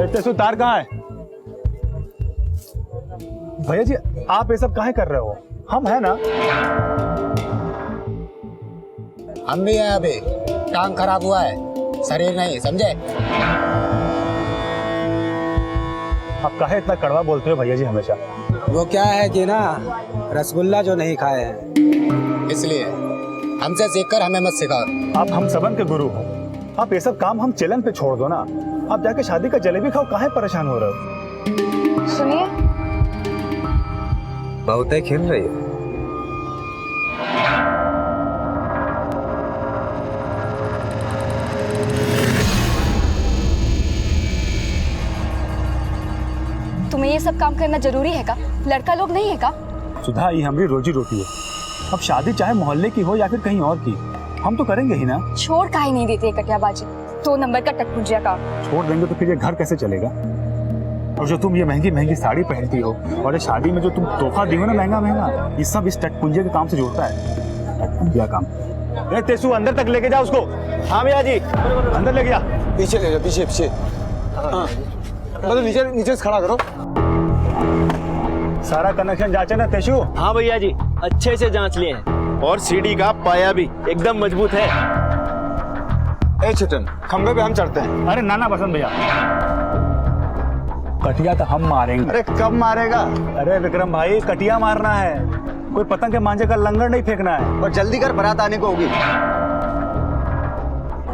तेसु तार कहाँ है? भैया जी आप ये सब काहे कर रहे हो? हम है ना। हम भी हैं अभी, टांग खराब हुआ है, शरीर नहीं, समझे? आप काहे इतना कड़वा बोलते हो भैया जी हमेशा? वो क्या है कि ना, रसगुल्ला जो नहीं खाए हैं इसलिए हमसे सीखकर हमें मत सिखाओ। आप हम सबन के गुरु हो, आप ये सब काम हम चलन पे छोड़ दो ना। आप जाके शादी का जलेबी खाओ, काहे परेशान हो रहे हो? सुनिए, बहुत ही खिल रही है। तुम्हें ये सब काम करना जरूरी है का? लड़का लोग नहीं है का? सुधा, ये हमारी रोजी रोटी है। अब शादी चाहे मोहल्ले की हो या फिर कहीं और की, हम तो करेंगे ही ना। छोड़ काहे नहीं देते कटियाबाजी, 2 नंबर का टटपुंजिया का। छोड़ देंगे तो फिर ये घर कैसे चलेगा? और जो तुम ये महंगी महंगी साड़ी पहनती हो और ये शादी में जो तुम तोहफा दी हो ना महंगा महंगा, ये सब इस टटपुंजिया के काम से जुड़ता है। टटपुंजिया काम। ए तेसु, अंदर तक लेके जा उसको। हाँ भैया जी, अंदर ले गया। पीछे ले जाओ, पीछे पीछे। हाँ मतलब नीचे नीचे से खड़ा करो। सारा कनेक्शन जांचे ना तेसु? हाँ भैया जी, अच्छे से जांच लिए हैं और सीढ़ी का पाया भी एकदम मजबूत है। ए छटन, खंबे पे हम चढ़ते हैं। अरे नाना बसंत भैया, कटिया तो हम मारेंगे। अरे कब मारेगा? अरे विक्रम भाई, कटिया मारना है, कोई पतंग के मांझे का लंगर नहीं फेंकना है। और जल्दी कर, बारात आने को होगी।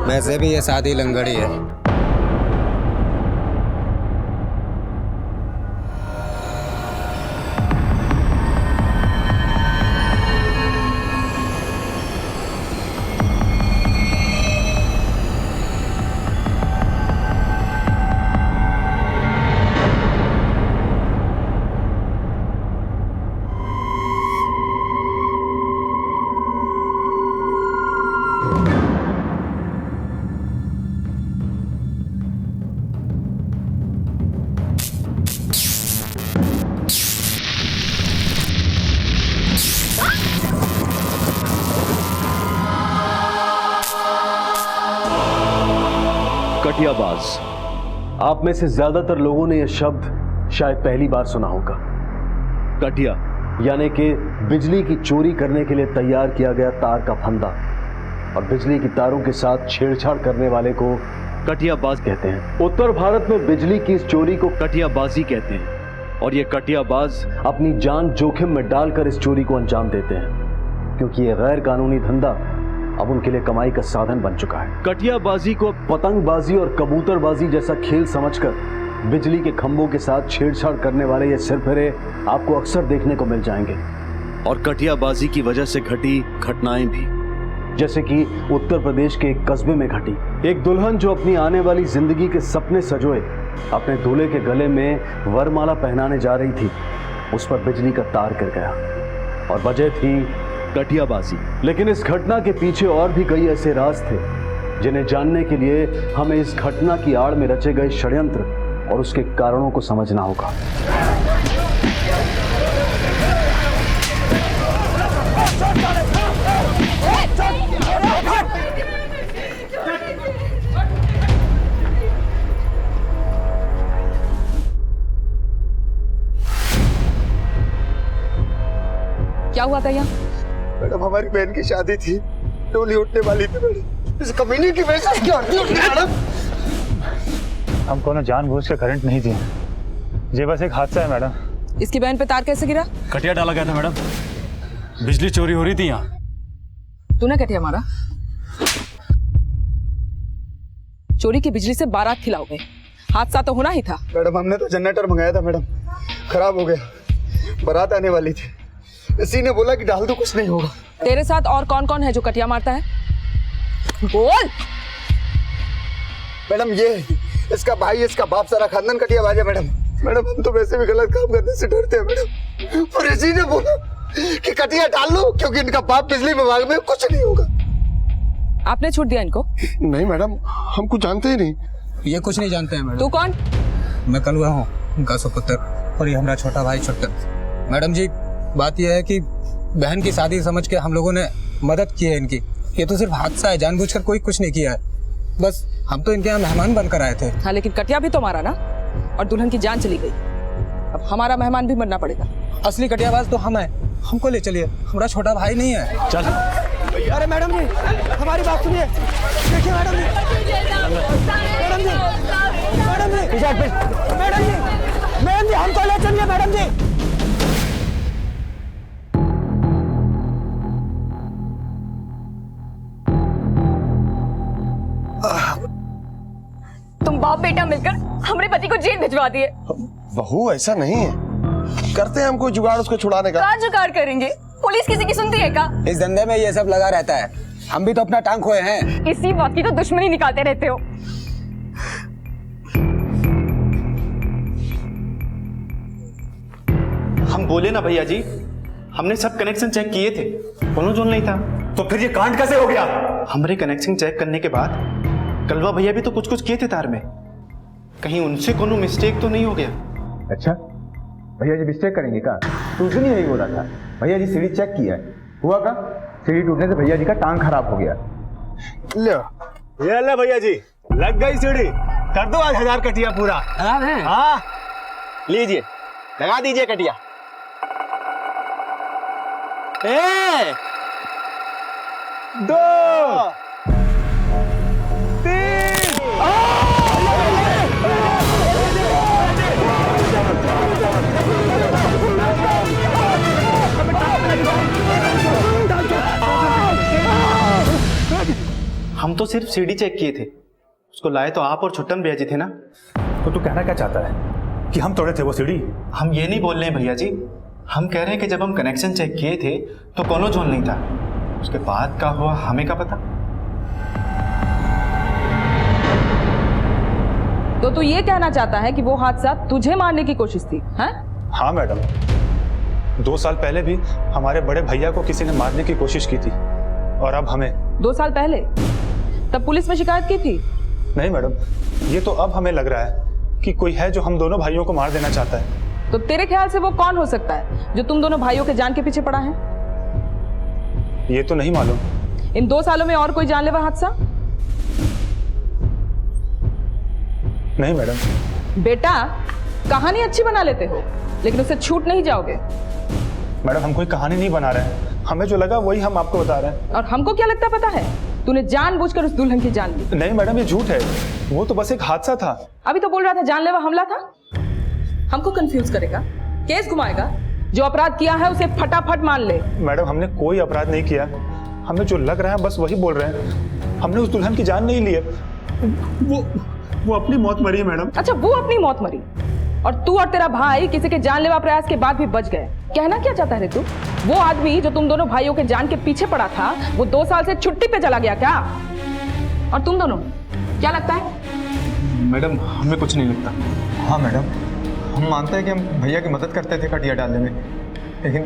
वैसे भी ये शादी लंगड़ी है। कटियाबाज, आप में से ज्यादातर लोगों ने यह शब्द शायद पहली बार सुना होगा। कटिया यानी कि बिजली की चोरी करने के लिए तैयार किया गया तार का फंदा, और बिजली की तारों के साथ छेड़छाड़ करने वाले को कटियाबाज कहते हैं। उत्तर भारत में बिजली की इस चोरी को कटियाबाजी कहते हैं, और ये कटियाबाज अपनी जान जोखिम में डालकर इस चोरी को अंजाम देते हैं, क्योंकि ये गैर कानूनी धंधा अब उनके लिए कमाई का साधन बन चुका है। कटियाबाजी को पतंगबाजी और कबूतरबाजी जैसा खेल समझकर बिजली के खंभों के साथ छेड़छाड़ करने वाले ये सिरफिरे आपको अक्सर देखने को मिल जाएंगे। और कटियाबाजी की वजह से घटी घटनाएं भी, जैसे कि उत्तर प्रदेश के एक कस्बे में घटी। एक दुल्हन जो अपनी आने वाली जिंदगी के सपने सजोए अपने दूल्हे के गले में वरमाला पहनाने जा रही थी, उस पर बिजली का तार गिर गया और वजह थी कटियाबाजी। लेकिन इस घटना के पीछे और भी कई ऐसे राज थे जिन्हें जानने के लिए हमें इस घटना की आड़ में रचे गए षड्यंत्र और उसके कारणों को समझना होगा। क्या हुआ भैया? मैडम, हमारी बहन की शादी थी, डोली उठने वाली थी मैडम। इस कमीने की वजह से क्या मैडम? हमको ना जानबूझ के करंट नहीं दिया, ये बस एक हादसा है मैडम। इसकी बहन पे तार कैसे गिरा? कटिया डाला गया था मैडम, बिजली चोरी हो रही थी यहाँ। तूने कटिया मारा? चोरी की बिजली से बारात खिलाओगे, हादसा तो होना ही था। मैडम, हमने तो जनरेटर मंगाया था मैडम, खराब हो गया, बारात आने वाली थी, इसी ने बोला कि डाल दो, कुछ नहीं होगा। तेरे साथ और कौन कौन है जो कटिया मारता है? बोल। मैडम, ये इसका भाई, इसका बाप, सारा खानदान कटियाबाज है मैडम। मैडम, हम तो वैसे भी गलत काम करने से डरते हैं मैडम, और इसी ने बोला कि कटिया डाल लो क्योंकि इनका बाप बिजली विभाग में, कुछ नहीं होगा। आपने छूट दिया इनको? नहीं मैडम, हम कुछ जानते ही नहीं। ये कुछ नहीं जानते हैं मैडम। तू कौन? मैं कलुआ हूँ, उनका सुपुत्र, और ये हमारा छोटा भाई छुट्टन। मैडम जी, बात यह है कि बहन की शादी समझ के हम लोगों ने मदद की है इनकी। ये तो सिर्फ हादसा है, जानबूझकर कोई कुछ नहीं किया है। बस हम तो इनके यहाँ मेहमान बनकर आए थे। हाँ, लेकिन कटिया भी तो मारा ना, और दुल्हन की जान चली गई। अब हमारा मेहमान भी मरना पड़ेगा। असली कटियाबाज तो हम हैं, हमको ले चलिए, हमारा छोटा भाई नहीं है। चल। अरे मैडम जी, हमारी बात सुनिए। देखिए मैडम जी, मैडम जी, मैडम जी, मैडम जी, मैडम जी, हमको ले चलिए मैडम जी। तुम बाप बेटा मिलकर हमारे पति को जेल भिजवा दिए। बहू ऐसा नहीं है, करते हैं हम कोई जुगाड़ उसको छुड़ाने का। क्या जुगाड़ करेंगे? पुलिस किसी की सुनती है क्या? इस धंधे में ये सब लगा रहता है, हम भी तो अपना टांग खोए हैं। इसी बात की तो दुश्मनी निकालते रहते हो। हम बोले ना भैया जी, हमने सब कनेक्शन चेक किए थे, कोनो जोन नहीं था। तो फिर ये कांड कैसे हो गया? हमारे कनेक्शन चेक करने के बाद कलवा भैया भी तो कुछ कुछ किए थे तार में, कहीं उनसे कोनो मिस्टेक तो नहीं हो गया? अच्छा, भैया जी मिस्टेक करेंगे क्या? तो उस दिन यही बोला था। भैया जी सीढ़ी चेक किया है, हुआ का सीढ़ी टूटने से भैया जी का टांग खराब हो गया। लो ये ले भैया जी, लग गई सीढ़ी। कर दो आज 1000 कटिया पूरा। हाँ, लीजिए, लगा दीजिए कटिया। ए! 2 3 हम तो सिर्फ सीढ़ी चेक किए थे, उसको लाए तो आप और छुट्टन भैया जी थे ना। तो तू कहना क्या चाहता है कि हम तोड़े थे वो सीढ़ी? हम ये नहीं बोल रहे हैं भैया जी, हम कह रहे हैं कि जब हम कनेक्शन चेक किए थे तो कोनो जोन नहीं था, उसके बाद का हुआ हमें क्या पता। तो तू ये कहना चाहता है कि वो हादसा तुझे मारने की कोशिश थी? हैं? हाँ मैडम, 2 साल पहले भी हमारे बड़े भैया को किसी ने मारने की कोशिश की थी, और अब हमें। 2 साल पहले? तब पुलिस में शिकायत की थी? नहीं मैडम, ये तो अब हमें लग रहा है कि कोई है जो हम दोनों भाइयों को मार देना चाहता है। तो तेरे ख्याल से वो कौन हो सकता है जो तुम दोनों भाइयों के जान के पीछे पड़ा है? ये तो नहीं मालूम। इन 2 सालों में और कोई जानलेवा हादसा? नहीं मैडम। बेटा, कहानी अच्छी बना लेते हो, लेकिन उससे छूट नहीं जाओगे। मैडम, हम कोई कहानी नहीं बना रहे हैं, हमें जो लगा वही हम आपको बता रहे हैं। और हमको क्या लगता पता है? तूने जानबूझकर उस दुल्हन की जान ली। नहीं मैडम, ये झूठ है, वो तो बस एक हादसा था। अभी तो बोल रहा था जानलेवा हमला था। हमको कंफ्यूज करेगा, केस घुमाएगा। जो अपराध किया है उसे फटाफट मान ले। मैडम, हमने कोई अपराध नहीं किया, हमें जो लग रहा है बस वही बोल रहे हैं। हमने उस दुल्हन की जान नहीं ली है, वो अपनी मौत मरी है मैडम। अच्छा, वो अपनी मौत मरी, और तू और तेरा भाई किसी के जानलेवा प्रयास के बाद भी बच गए। कहना क्या चाहता है तू? वो आदमी जो तुम दोनों भाइयों के जान के पीछे पड़ा था, वो 2 साल से छुट्टी पे चला गया क्या? और तुम दोनों क्या लगता है? मैडम, हमें कुछ नहीं लगता। हाँ मैडम, हम मानते हैं कि हम भैया की मदद करते थे कटिया डालने में, लेकिन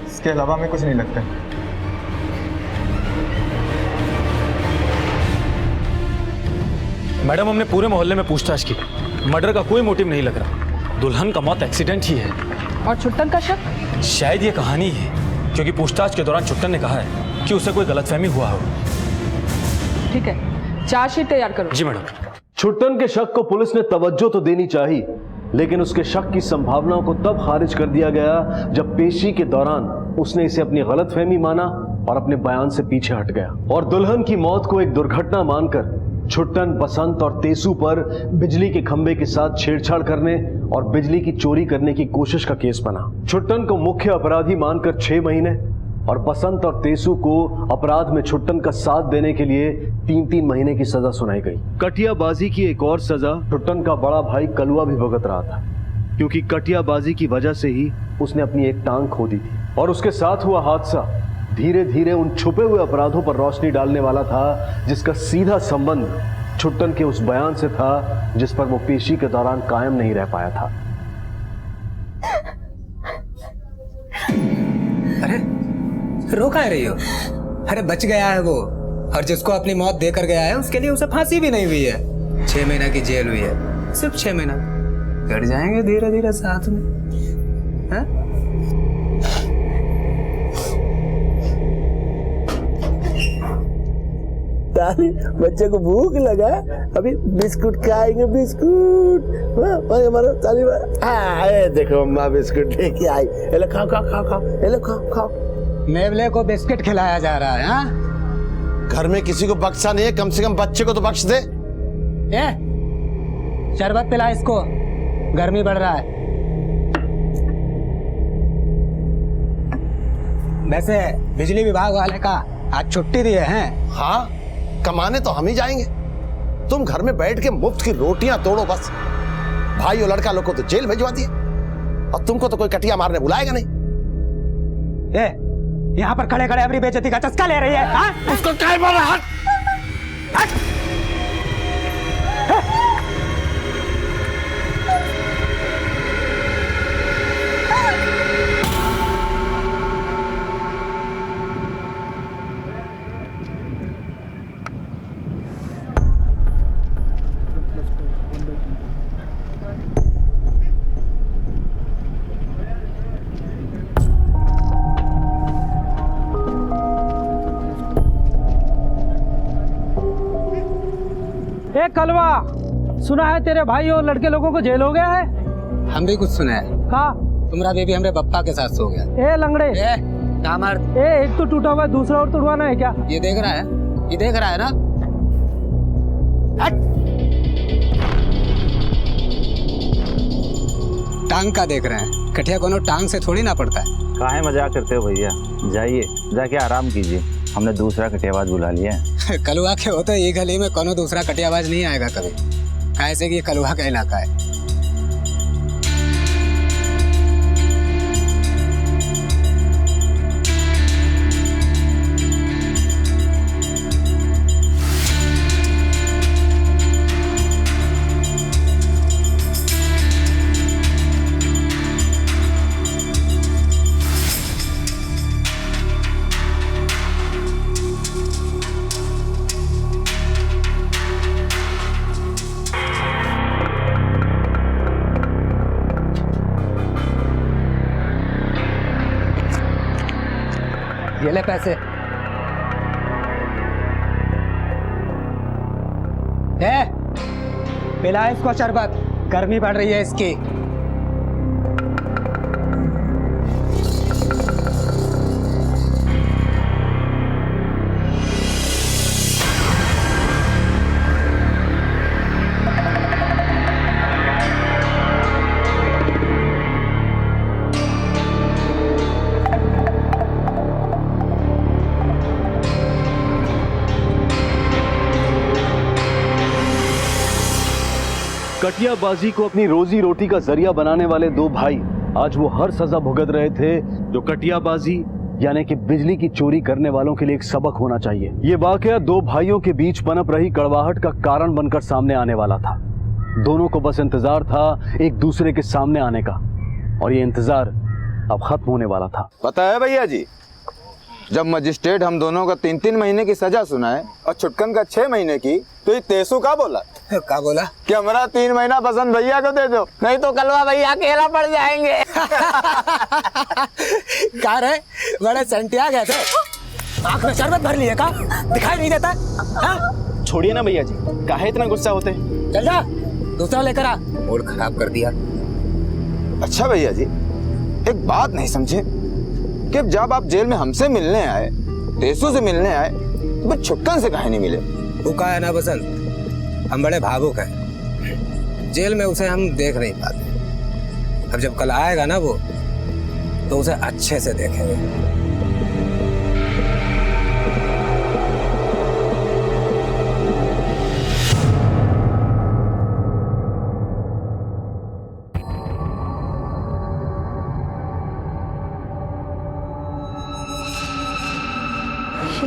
इसके अलावा हमें कुछ नहीं लगता। मैडम, हमने पूरे मोहल्ले में पूछताछ की, मर्डर का कोई मोटिव नहीं लग रहा। दुल्हन का मौत एक्सीडेंट ही है। और छुट्टन का शक? शायद ये कहानी है, क्योंकि पूछताछ के दौरान छुट्टन ने कहा है कि उसे कोई गलतफहमी हुआ हो। ठीक है, चार्जशीट तैयार करो। जी मैडम। छुट्टन के शक को पुलिस ने तवज्जो तो देनी चाहिए, लेकिन उसके शक की संभावनाओं को तब खारिज कर दिया गया जब पेशी के दौरान उसने इसे अपनी गलतफहमी माना और अपने बयान से पीछे हट गया, और दुल्हन की मौत को एक दुर्घटना मानकर छुट्टन, बसंत और तेसू पर बिजली के खंभे के साथ छेड़छाड़ करने और बिजली की चोरी करने की कोशिश का केस बना। छुट्टन को मुख्य अपराधी मानकर 6 महीने और बसंत और तेसू को अपराध में छुट्टन का साथ देने के लिए 3-3 महीने की सजा सुनाई गई। कटियाबाजी की एक और सजा छुट्टन का बड़ा भाई कलुआ भी भुगत रहा था, क्योंकि कटियाबाजी की वजह से ही उसने अपनी एक टांग खो दी थी। और उसके साथ हुआ हादसा धीरे धीरे उन छुपे हुए अपराधों पर रोशनी डालने वाला था, जिसका सीधा संबंध छुट्टन के उस बयान से था जिस पर वो पेशी के दौरान कायम नहीं रह पाया था। अरे रो कहाँ रही हो? अरे बच गया है वो, और जिसको अपनी मौत देकर गया है उसके लिए उसे फांसी भी नहीं हुई है। 6 महीना की जेल हुई है, सिर्फ 6 महीना। कट जाएंगे धीरे धीरे साथ में, है? बच्चे को भूख लगा, अभी बिस्कुट खाएंगे, बिस्कुट। मारो ताली मारो। ये देखो अम्मा बिस्कुट लेके आई। ये लो खाओ खाओ खाओ खाओ, ये लो खाओ खाओ। नेवले को बिस्किट खिलाया जा रहा है। हाँ, घर में किसी को बख्शा नहीं है, कम से कम बच्चे को तो बख्श दे। ये शरबत पिला इसको, गर्मी बढ़ रहा है। वैसे बिजली विभाग वाले का आज छुट्टी दिए हैं। हाँ, कमाने तो हम ही जाएंगे। तुम घर में बैठ के मुफ्त की रोटियां तोड़ो बस। भाई और लड़का लोग को तो जेल भिजवा दिए, और तुमको तो कोई कटिया मारने बुलाएगा नहीं। यहाँ पर खड़े खड़े अपनी बेइज्जती का चस्का ले रही है। हाँ? उसको क्या बोल रहा है? कलवा, सुना है तेरे भाई और लड़के लोगों को जेल हो गया है। हम भी कुछ सुना है। कहा तुम्हारा बेबी हमरे पप्पा के साथ सो गया। ए लंगड़े, एक तो टूटा हुआ है, दूसरा और तोड़वाना है क्या? ये देख रहा है, ये देख रहा है ना। टांग का देख रहे हैं, कटिया कोनो टांग से थोड़ी ना पड़ता है। काहे मजाक करते हो भैया, जाइए जाके आराम कीजिए, हमने दूसरा कटियाबाज बुला लिया है। कलुआ के होते ये गली में कोनो दूसरा कटियाबाज नहीं आएगा कभी, कैसे कि ये कलुआ का इलाका है। ये ले पैसे। पिला इसको शरबत, गर्मी बढ़ रही है इसकी। कटियाबाजी को अपनी रोजी रोटी का जरिया बनाने वाले दो भाई आज वो हर सजा भुगत रहे थे जो कटियाबाजी यानी कि बिजली की चोरी करने वालों के लिए एक सबक होना चाहिए। ये वाकया दो भाइयों के बीच पनप रही कड़वाहट का कारण बनकर सामने आने वाला था। दोनों को बस इंतजार था एक दूसरे के सामने आने का, और ये इंतजार अब खत्म होने वाला था। पता है भैया जी, जब मजिस्ट्रेट हम दोनों का 3-3 महीने की सजा सुनाए और छुटकन का 6 महीने की, तो ये तेसु का बोला कि हमारा 3 महीना पसंद भैया को दे दो, नहीं तो कलवा भैया अकेला पड़ जाएंगे। कहा रहे बड़े संटिया गए थे, आँख में शरबत भर लिए का दिखाई नहीं देता। छोड़िए ना भैया जी, काहे इतना गुस्सा होते? चल जा दूसरा लेकर आ, मूड खराब कर दिया। अच्छा भैया जी, एक बात नहीं समझे कि जब आप जेल में हमसे मिलने आए, तेसु से मिलने आए, तो फिर छुटकन से काहे नहीं मिले? वो कहा है ना बसंत, हम बड़े भावुक हैं, जेल में उसे हम देख नहीं पाते। अब जब कल आएगा ना वो, तो उसे अच्छे से देखेंगे।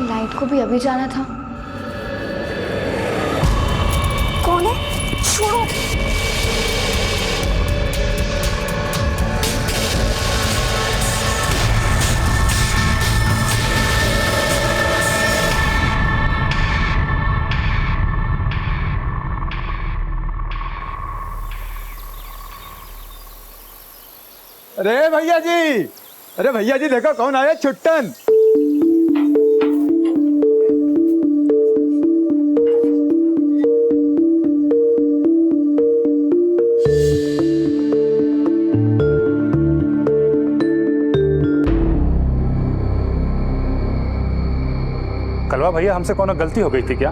लाइट को भी अभी जाना था। कौन है? छोड़ो। अरे भैया जी, अरे भैया जी देखो कौन आया, छुट्टन। कलवा भैया, हमसे कौन गलती हो गई थी क्या?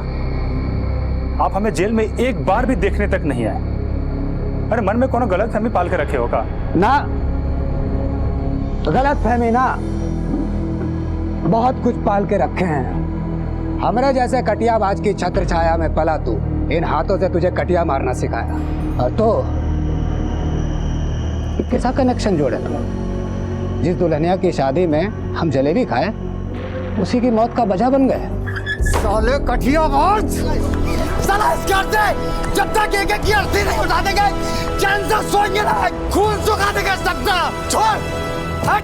आप हमें जेल में एक बार भी देखने तक नहीं आए। अरे मन में कौन गलत फहमी पाल के रखे होगा ना? गलत फहमी ना, बहुत कुछ पाल के रखे हैं। हमारे जैसे कटियाबाज की छत्र छाया में पला तू, इन हाथों से तुझे कटिया मारना सिखाया। और तो कैसा कनेक्शन जोड़े तुम? जिस दुल्हनिया की शादी में हम जलेबी खाए, उसी की मौत का वजह बन गए। साले कटियाबाज, साला इस घर से जब तक एक की अर्थी नहीं उठा देंगे, चैन से सोएंगे ना, खून सुखा देंगे सबका। छोड़, हट।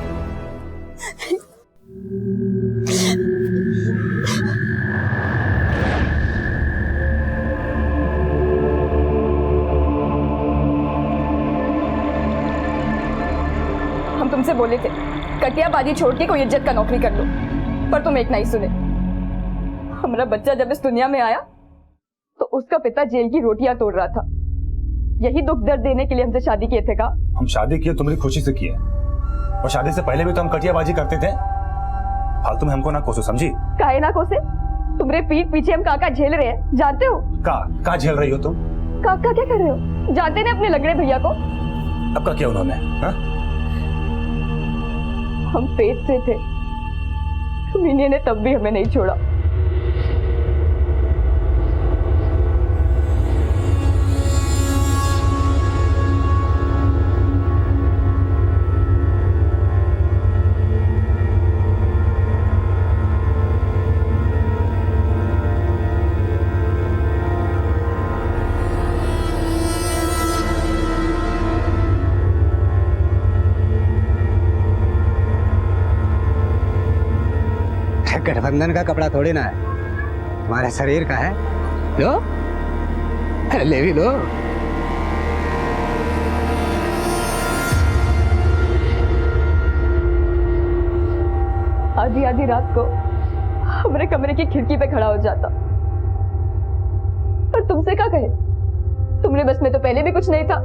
हम तुमसे बोले थे कटियाबाजी छोड़ के कोई इज्जत का नौकरी कर लो, पर तुम एक नहीं सुने। हमारा बच्चा जब इस दुनिया में आया तो उसका पिता जेल की रोटियां तोड़ रहा था। यही दुख दर्द देने के लिए हमसे शादी किए थे का? हम शादी किए तुम्हारी खुशी से किए, और शादी से पहले भी तो हम कटियाबाजी करते थे। फालतू में हमको ना कोसो, समझी? काहे ना कोसे? तुम्हारे पीठ पीछे हम काका झेल रहे हैं, जानते हो? का झेल रही हो तुम? काका क्या कर रहे हो? जानते नहीं अपने लगड़े भैया को? अब का किया उन्होंने? हम पेट से थे, मीने ने तब भी हमें नहीं छोड़ा। गठबंधन का कपड़ा थोड़ी ना है, हमारे शरीर का है। लो, अरे ले भी लो। आधी आधी रात को हमारे कमरे की खिड़की पे खड़ा हो जाता, पर तुमसे क्या कहे? तुमने बस में तो पहले भी कुछ नहीं था,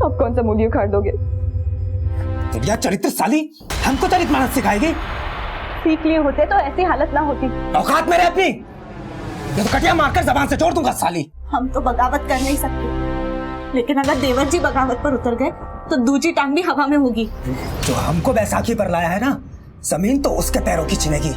अब कौन सा मूली उखाड़ दोगे? दिव्या चरित्र साली हमको चरित्र मानस सिखाएगी? सीख लिए होते तो ऐसी हालत ना होती। औकात मेरे अपनी, ये तो कटिया मारकर जबान से छोड़ दूंगा साली। हम तो बगावत कर नहीं सकते, लेकिन अगर देवर जी बगावत पर उतर गए तो दूसरी टांग भी हवा में होगी। जो हमको बैसाखी पर लाया है ना, जमीन तो उसके पैरों की छिनेगी।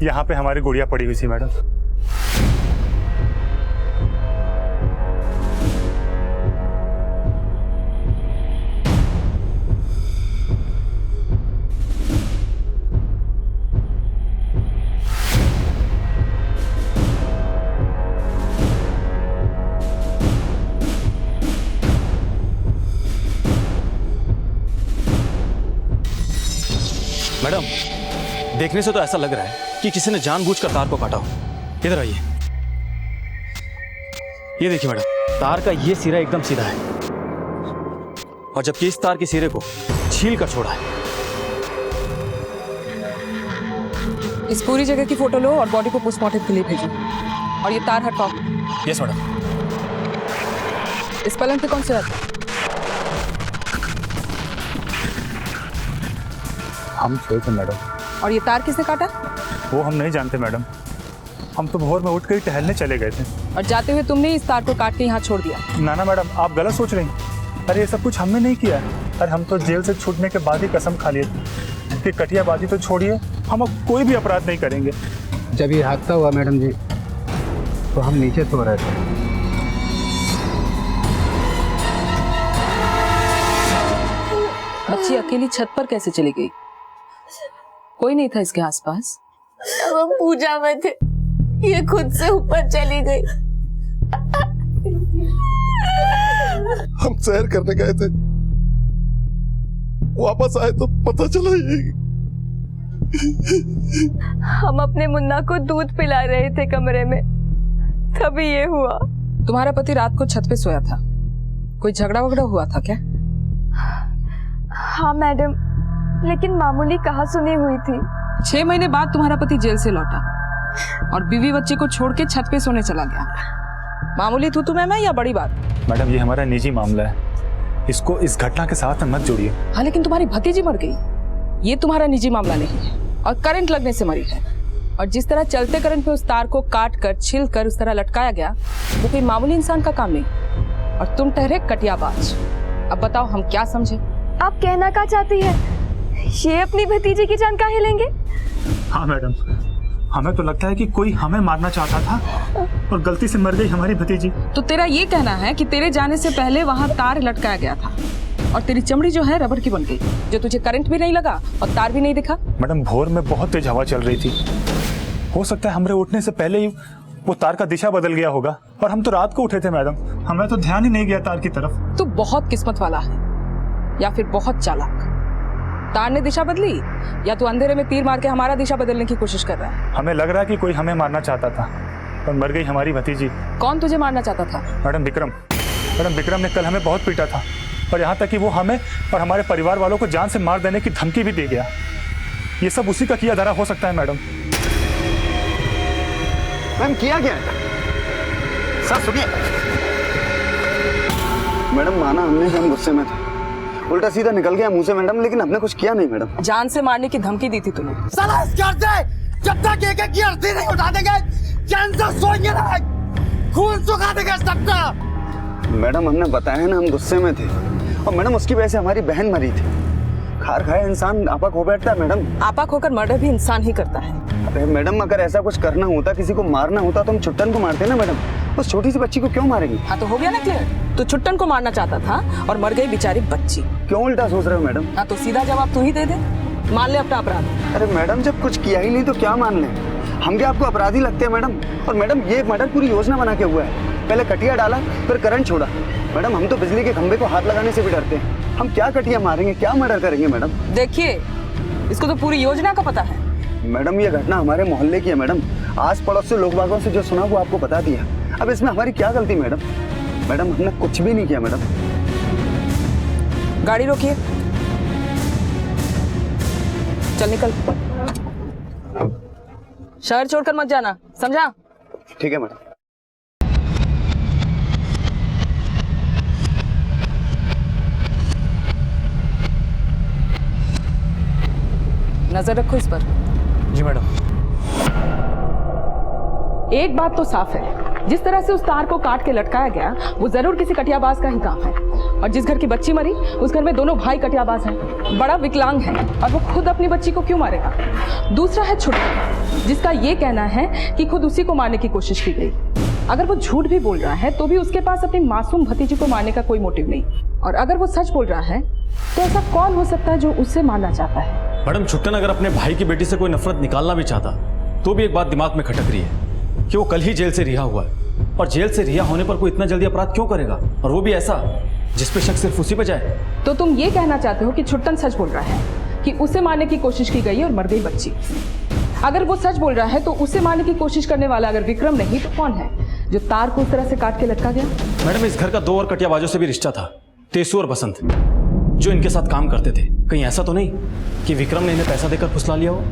यहाँ पे हमारी गुड़िया पड़ी हुई थी मैडम। मैडम, देखने से तो ऐसा लग रहा है कि किसी ने जानबूझकर तार को काटा हो। इधर आइए। ये देखिए मैडम, तार का ये सिरा एकदम सीधा है और जबकि इस तार के सिरे को छील कर छोड़ा है। इस पूरी जगह की फोटो लो और बॉडी को पोस्टमार्टम के लिए भेजो। और ये तार हटवाओ। Yes madam. इस पलंग पे कौन से रहता है? हम सोए थे मैडम। और ये तार किसने काटा? वो हम नहीं जानते मैडम, हम तो भोर में उठ कर टहलने चले गए थे। और जाते हुए तुमने इस तार को काट के यहाँ छोड़ दिया? ना मैडम, आप गलत सोच रही हैं। अरे ये सब कुछ हमने नहीं किया है। अरे हम तो जेल से छूटने के बाद ही कसम खा लिए थे कि कटियाबाजी तो छोड़िए, हम अब कोई भी अपराध नहीं करेंगे। जब ये हादसा हुआ मैडम जी तो हम नीचे सो रहे थे। बच्ची अकेली छत पर कैसे चली गई? कोई नहीं था इसके आसपास? अब हम पूजा में थे, ये खुद से ऊपर चली गई। हम सैर करने गए थे, वापस आए तो पता चला ये। हम अपने मुन्ना को दूध पिला रहे थे कमरे में, तभी ये हुआ। तुम्हारा पति रात को छत पे सोया था, कोई झगड़ा वगड़ा हुआ था क्या? हाँ मैडम, लेकिन मामूली कहा सुनी हुई थी। 6 महीने बाद तुम्हारा पति जेल से लौटा और बीवी बच्चे को छोड़ के छत पे सोने चला गया। मामूली तू तुम्हें या बड़ी बात? मैडम ये हमारा निजी मामला है, इसको इस घटना के साथ मत जोड़िए। हाँ लेकिन तुम्हारी भतीजी मर गई, ये तुम्हारा निजी मामला नहीं है और करंट लगने से मरी है। और जिस तरह चलते करंट पे उस तार को काट कर छिल कर उस तरह लटकाया गया, वो कोई मामूली इंसान का काम नहीं। और तुम ठहरे कटियाबाज। अब बताओ हम क्या समझे? आप कहना क्या चाहती है? ये अपनी भतीजी की जान काहे लेंगे? हाँ मैडम, हमें तो लगता है कि कोई हमें मारना चाहता था और गलती से मर गई हमारी भतीजी। तो तेरा ये कहना है कि तेरे जाने से पहले वहाँ तार लटकाया गया था और तेरी चमड़ी जो है रबर की बन गई, जो तुझे करंट भी नहीं लगा और तार भी नहीं दिखा? मैडम भोर में बहुत तेज हवा चल रही थी, हो सकता है हमारे उठने से पहले ही वो तार का दिशा बदल गया होगा। और हम तो रात को उठे थे मैडम, हमें तो ध्यान ही नहीं गया तार की तरफ। तू बहुत किस्मत वाला है या फिर बहुत चालाक। तार ने दिशा बदली या तू अंधेरे में तीर मार के हमारा दिशा बदलने की कोशिश कर रहा है? हमें लग रहा है कि कोई हमें मारना चाहता था और मर गई हमारी भतीजी। कौन तुझे मारना चाहता था? मैडम विक्रम। मैडम विक्रम ने कल हमें बहुत पीटा था और यहाँ तक कि वो हमें और हमारे परिवार वालों को जान से मार देने की धमकी भी दे गया। ये सब उसी का किया धरा हो सकता है मैडम। मैम किया क्या है? सर सुनिए मैडम, माना हमने कि हम गुस्से में थे, उल्टा सीधा निकल गया मुंह से मैडम, लेकिन हमने कुछ किया नहीं मैडम। जान से मारने की धमकी दी थी तूने। साला इस घर से जब तक एक की अर्थी नहीं उठा देंगे चैन से सोएंगे ना, खून सुखा देंगे सबका। मैडम हमने बताया ना हम गुस्से में थे, और मैडम उसकी वजह से हमारी बहन मरी थी। खार खाया इंसान आपा खो बैठता है मैडम। आपा खोकर मर्डर भी इंसान ही करता है। अरे मैडम अगर ऐसा कुछ करना होता, किसी को मारना होता तो हम छुट्टन को मारते ना मैडम, उस छोटी सी बच्ची को क्यों मारेंगे? हाँ तो हो गया ना क्लियर, तू छुट्टन को मारना चाहता था और मर गई बेचारी बच्ची। क्यों उल्टा सोच रहे हो मैडम? हाँ तो सीधा जवाब तू ही दे दे, मान ले अपना अपराध। अरे मैडम जब कुछ किया ही नहीं तो क्या मान लें? हम क्या आपको अपराधी लगते हैं मैडम? और मैडम ये मर्डर पूरी योजना बना के हुआ है, पहले कटिया डाला फिर करंट छोड़ा। मैडम हम तो बिजली के खंभे को हाथ लगाने से भी डरते हैं, हम क्या कटिया मारेंगे, क्या मर्डर करेंगे मैडम? देखिए इसको तो पूरी योजना का पता है। मैडम ये घटना हमारे मोहल्ले की है मैडम, आस पड़ोस से लोग बागों से जो सुना वो आपको बता दिया। अब इसमें हमारी क्या गलती मैडम? मैडम हमने कुछ भी नहीं किया मैडम। गाड़ी रोकिए, चल निकल, शहर छोड़कर मत जाना, समझा? ठीक है मैडम। नजर रखो इस पर। जी मैडम। एक बात तो साफ है, जिस तरह से उस तार को काट के लटकाया गया वो जरूर किसी कटियाबाज का ही काम है। और जिस घर की बच्ची मरी उस घर में दोनों भाई कटियाबाज हैं, बड़ा विकलांग है और वो खुद अपनी बच्ची को क्यों मारेगा। दूसरा है छुटकन, जिसका ये कहना है कि खुद उसी को मारने की कोशिश की गई। अगर वो झूठ भी बोल रहा है तो भी उसके पास अपनी मासूम भतीजी को मारने का कोई मोटिव नहीं, और अगर वो सच बोल रहा है तो ऐसा कौन हो सकता है जो उससे मारना चाहता है। मैडम, छुट्टन अगर अपने भाई की बेटी से कोई नफरत निकालना भी चाहता तो भी एक बात दिमाग में खटक रही है कि वो कल ही जेल से रिहा हुआ है, और जेल से रिहा होने पर कोई इतना जल्दी अपराध क्यों करेगा, और वो भी ऐसा जिसपे शक सिर्फ उसी पे जाए। तो तुम ये कहना चाहते हो कि छुट्टन सच बोल रहा है कि उसे मारने की कोशिश की गई और मर गई बच्ची। अगर वो सच बोल रहा है तो उसे मारने की कोशिश करने वाला अगर विक्रम नहीं तो कौन है जो तार को उस तरह से काट के लटका गया। मैडम, इस घर का 2 और कटियाबाजों से भी रिश्ता था, तेसु और बसंत, जो इनके साथ काम करते थे। कहीं ऐसा तो नहीं कि विक्रम ने इन्हें पैसा देकर फुसला लिया हो।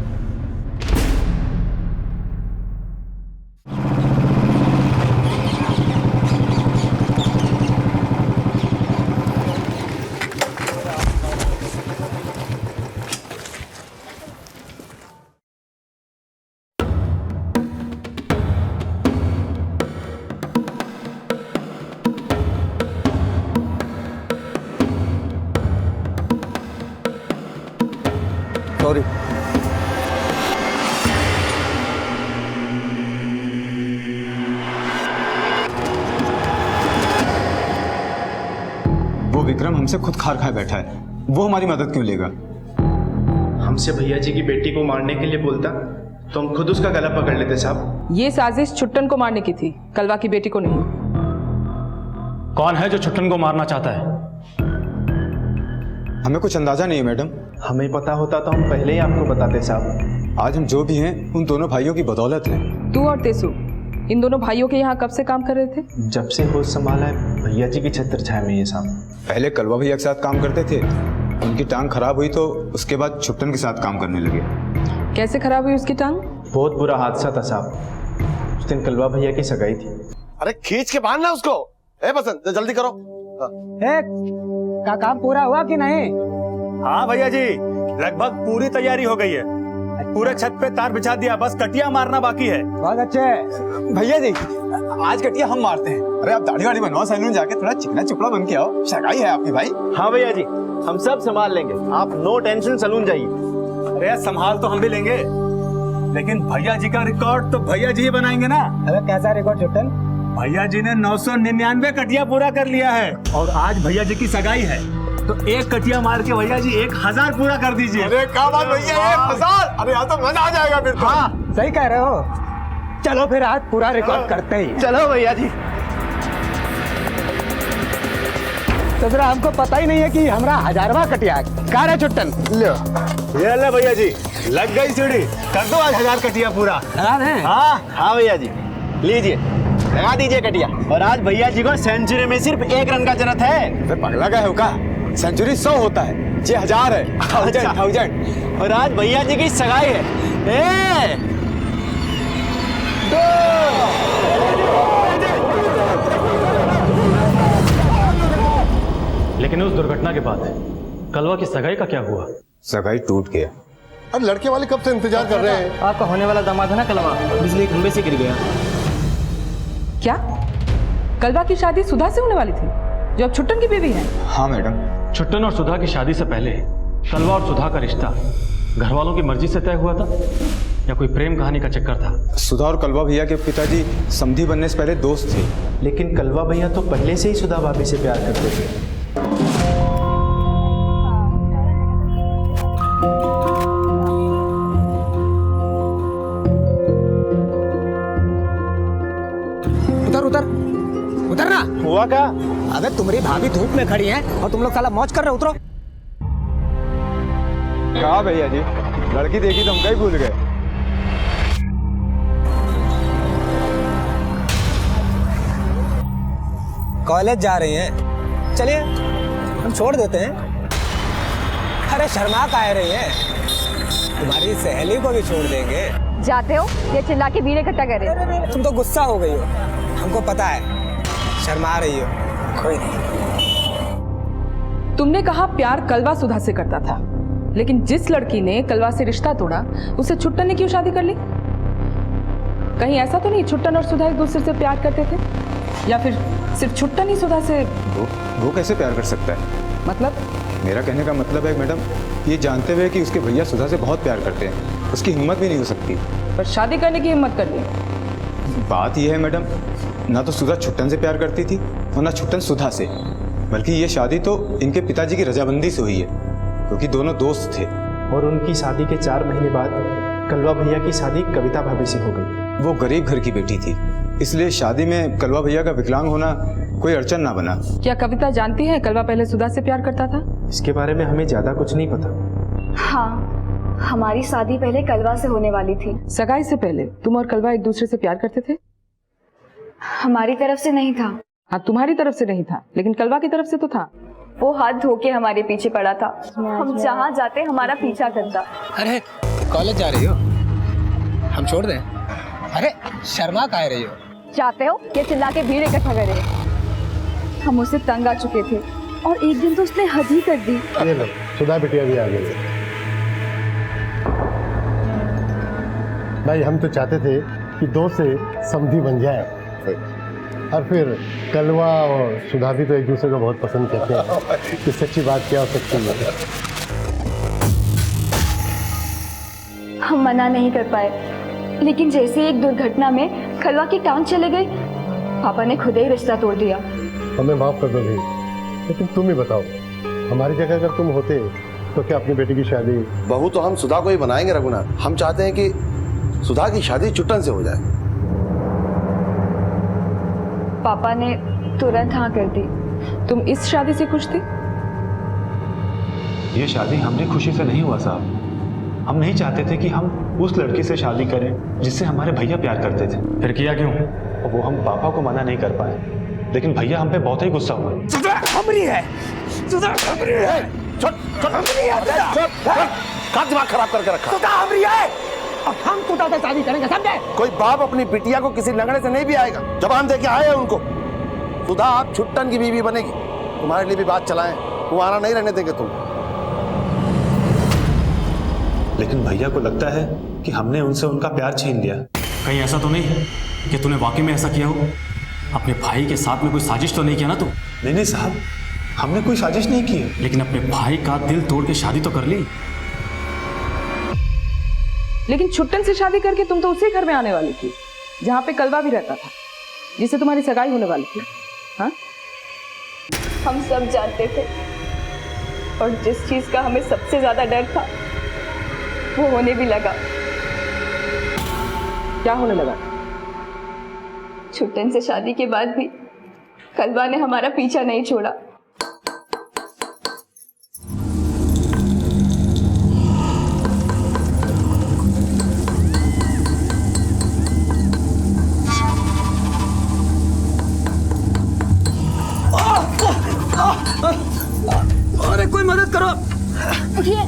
सॉरी। वो विक्रम हमसे खुद खार खाए बैठा है, वो हमारी मदद क्यों लेगा? हमसे भैया जी की बेटी को मारने के लिए बोलता तो हम खुद उसका गला पकड़ लेते साहब। ये साजिश छुट्टन को मारने की थी, कलवा की बेटी को नहीं। कौन है जो छुट्टन को मारना चाहता है? हमें कुछ अंदाजा नहीं है मैडम। हमें पता होता तो हम पहले ही आपको बताते साहब। आज हम जो भी हैं उन दोनों भाइयों की बदौलत है। तू और तेसु इन दोनों भाइयों के यहाँ कब से काम कर रहे थे? जब से होश संभाला है भैया जी की छत्र छाया में ये साहब। पहले कलवा भैया के साथ काम करते थे, उनकी टांग खराब हुई तो उसके बाद छुट्टन के साथ काम करने लगे। कैसे खराब हुई उसकी टांग? बहुत बुरा हादसा था साहब, उस दिन कलवा भैया की सगाई थी। अरे खींच के बांधना उसको। ए बसंत जल्दी करो। का काम पूरा हुआ कि नहीं? हाँ भैया जी, लगभग पूरी तैयारी हो गई है। पूरे छत पे तार बिछा दिया, बस कटिया मारना बाकी है। बहुत अच्छे। भैया जी, आज कटिया हम मारते हैं। अरे आप दाढ़ी वाड़ी बनवाओ, सैलून जाके थोड़ा चिकना चुपड़ा बन के आओ। सगाई है आपकी भाई। हाँ भैया जी, हम सब संभाल लेंगे, आप नो टेंशन सैलून जाइए। अरे संभाल तो हम भी लेंगे, लेकिन भैया जी का रिकॉर्ड तो भैया जी ही बनाएंगे ना। अरे कैसा रिकॉर्ड छुट्टन? भैया जी ने 999 कटिया पूरा कर लिया है, और आज भैया जी की सगाई है, तो एक कटिया मार के भैया जी 1000 पूरा कर दीजिए। अरे क्या बात भैया, 1000! अरे यहाँ तो मजा आ जाएगा फिर तो। हाँ सही कह रहे हो। चलो फिर आज पूरा रिकॉर्ड करते ही। चलो भैया जी। तो जरा हमको पता ही नहीं है कि हमारा 1000वां कटिया है। कहाँ है छुट्टन? ये ले भैया जी, लग गई सीढ़ी, कर दो आज 1000 कटिया पूरा। हाँ भैया जी, लीजिए लगा दीजिए कटिया। और आज भैया जी को सेंचुरी में सिर्फ 1 रन का जरूरत है। पगला का है का? सेंचुरी 100 होता है, 1000 है। 1000। और आज भैया जी की सगाई है। लेकिन उस दुर्घटना के बाद कलवा की सगाई का क्या हुआ? सगाई टूट गया। अरे लड़के वाले कब से इंतजार कर रहे हैं। आपका होने वाला दामाद है ना कलवा, बिजली के खंभे से गिर गया। क्या कलवा की शादी सुधा से होने वाली थी, जो अब छुट्टन की बीवी है? हाँ मैडम। छुट्टन और सुधा की शादी से पहले कलवा और सुधा का रिश्ता घर वालों की मर्जी से तय हुआ था या कोई प्रेम कहानी का चक्कर था? सुधा और कलवा भैया के पिताजी समधी बनने से पहले दोस्त थे। लेकिन कलवा भैया तो पहले से ही सुधा भाभी से प्यार करते थे। उतरना। हुआ क्या? अबे तुम्हारी भाभी धूप में खड़ी है और तुम लोग साला मौज कर रहे हो। उतरो। कहा भैया जी, लड़की देखी तो हम कहीं भूल गए। कॉलेज जा रही हैं, चलिए हम छोड़ देते हैं। अरे शर्मा का आ रही है, तुम्हारी सहेली को भी छोड़ देंगे। जाते हो ये चिल्ला के भीड़ इकट्ठा कर रहे हो। तुम तो गुस्सा हो गई हो, हमको पता है शर्मा रही हो। कोई नहीं। तुमने कहा प्यार कलवा सुधा से करता था, लेकिन जिस लड़की ने कलवा से रिश्ता तोड़ा उससे छुट्टन ने क्यों शादी कर ली? कहीं ऐसा तो नहीं छुट्टन और सुधा एक दूसरे से प्यार करते थे? या फिर सिर्फ छुट्टन ही सुधा से? वो कैसे प्यार कर सकता है? मतलब? मेरा कहने का मतलब है मैडम, ये जानते हुए कि उसके भैया सुधा से बहुत प्यार करते हैं, उसकी हिम्मत भी नहीं हो सकती। पर शादी करने की हिम्मत कर ली। बात यह है मैडम, ना तो सुधा छुट्टन से प्यार करती थी और ना छुट्टन सुधा से, बल्कि ये शादी तो इनके पिताजी की रजामंदी से हुई है, क्योंकि दोनों दोस्त थे। और उनकी शादी के 4 महीने बाद कलवा भैया की शादी कविता भाभी से हो गई। वो गरीब घर की बेटी थी, इसलिए शादी में कलवा भैया का विकलांग होना कोई अड़चन ना बना। क्या कविता जानती है कलवा पहले सुधा से प्यार करता था? इसके बारे में हमें ज्यादा कुछ नहीं पता। हाँ, हमारी शादी पहले कलवा से होने वाली थी। सगाई से पहले तुम और कलवा एक दूसरे से प्यार करते थे? हमारी तरफ से नहीं था। हाँ, तुम्हारी तरफ से नहीं था, लेकिन कलवा की तरफ से तो था। वो हाथ धो के हमारे पीछे पड़ा था, हम जहाँ जाते हमारा पीछा करता। अरे कॉलेज जा रही हो? हम छोड़ दें? अरे शर्मा कह रही हो? चाहते हो कि चिल्ला के भीड़ इकट्ठा करे? हम उससे तंग आ चुके थे और एक दिन तो उसने हद ही कर दी। ये लो, सुधा बिटिया भी आ गई। भाई हम तो चाहते थे कि 2 से समधी बन जाए, और फिर कलवा और सुधा भी तो एक दूसरे को बहुत पसंद करते हैं, कि सच्ची बात क्या हो सकती है। हम मना नहीं कर पाए, लेकिन जैसे एक दुर्घटना में कलवा की टांग चले गई, पापा ने खुद ही रिश्ता तोड़ दिया। हमें माफ कर दो भाई, लेकिन तुम ही बताओ, हमारी जगह अगर तुम होते तो क्या अपनी बेटी की शादी? बहू तो हम सुधा को ही बनाएंगे रघुनाथ। हम चाहते हैं कि सुधा की शादी छुट्टन से हो जाए। पापा ने तुरंत हाँ कर दी। तुम इस शादी से खुश थे? ये शादी हमारी खुशी से नहीं हुआ साहब। हम नहीं चाहते थे कि हम उस लड़की से शादी करें जिससे हमारे भैया प्यार करते थे। फिर किया क्यों? और वो हम पापा को मना नहीं कर पाए, लेकिन भैया हम पे बहुत ही गुस्सा हुआ। सुधा हमरी है, सुधा हमरी है। का दिमाग खराब करके रखा। सुधा हमरी है, अब हम सुधा से शादी करेंगे, समझे? कोई बाप अपनी बिटिया को किसी लंगड़े से नहीं भी आएगा। जबान दे के आए हैं उनको। सुधा आप छुट्टन की बीवी बनेगी, तुम्हारे लिए भी बात चलाएं, वो आना नहीं रहने देंगे तुम। लेकिन भैया को लगता है कि हमने उनसे उनका प्यार छीन लिया। कहीं ऐसा तो नहीं कि तूने वाकई में ऐसा किया हो? अपने भाई के साथ में कोई साजिश तो नहीं किया ना तू? नहीं साहब, हमने कोई साजिश नहीं की है। लेकिन अपने भाई का दिल तोड़ के शादी तो कर ली। लेकिन छुट्टन से शादी करके तुम तो उसी घर में आने वाली थी जहाँ पे कलवा भी रहता था, जिससे तुम्हारी सगाई होने वाली थी। हाँ, हम सब जानते थे, और जिस चीज का हमें सबसे ज्यादा डर था वो होने भी लगा। क्या होने लगा? छुट्टन से शादी के बाद भी कलवा ने हमारा पीछा नहीं छोड़ा। अरे कोई मदद करो। उठिए,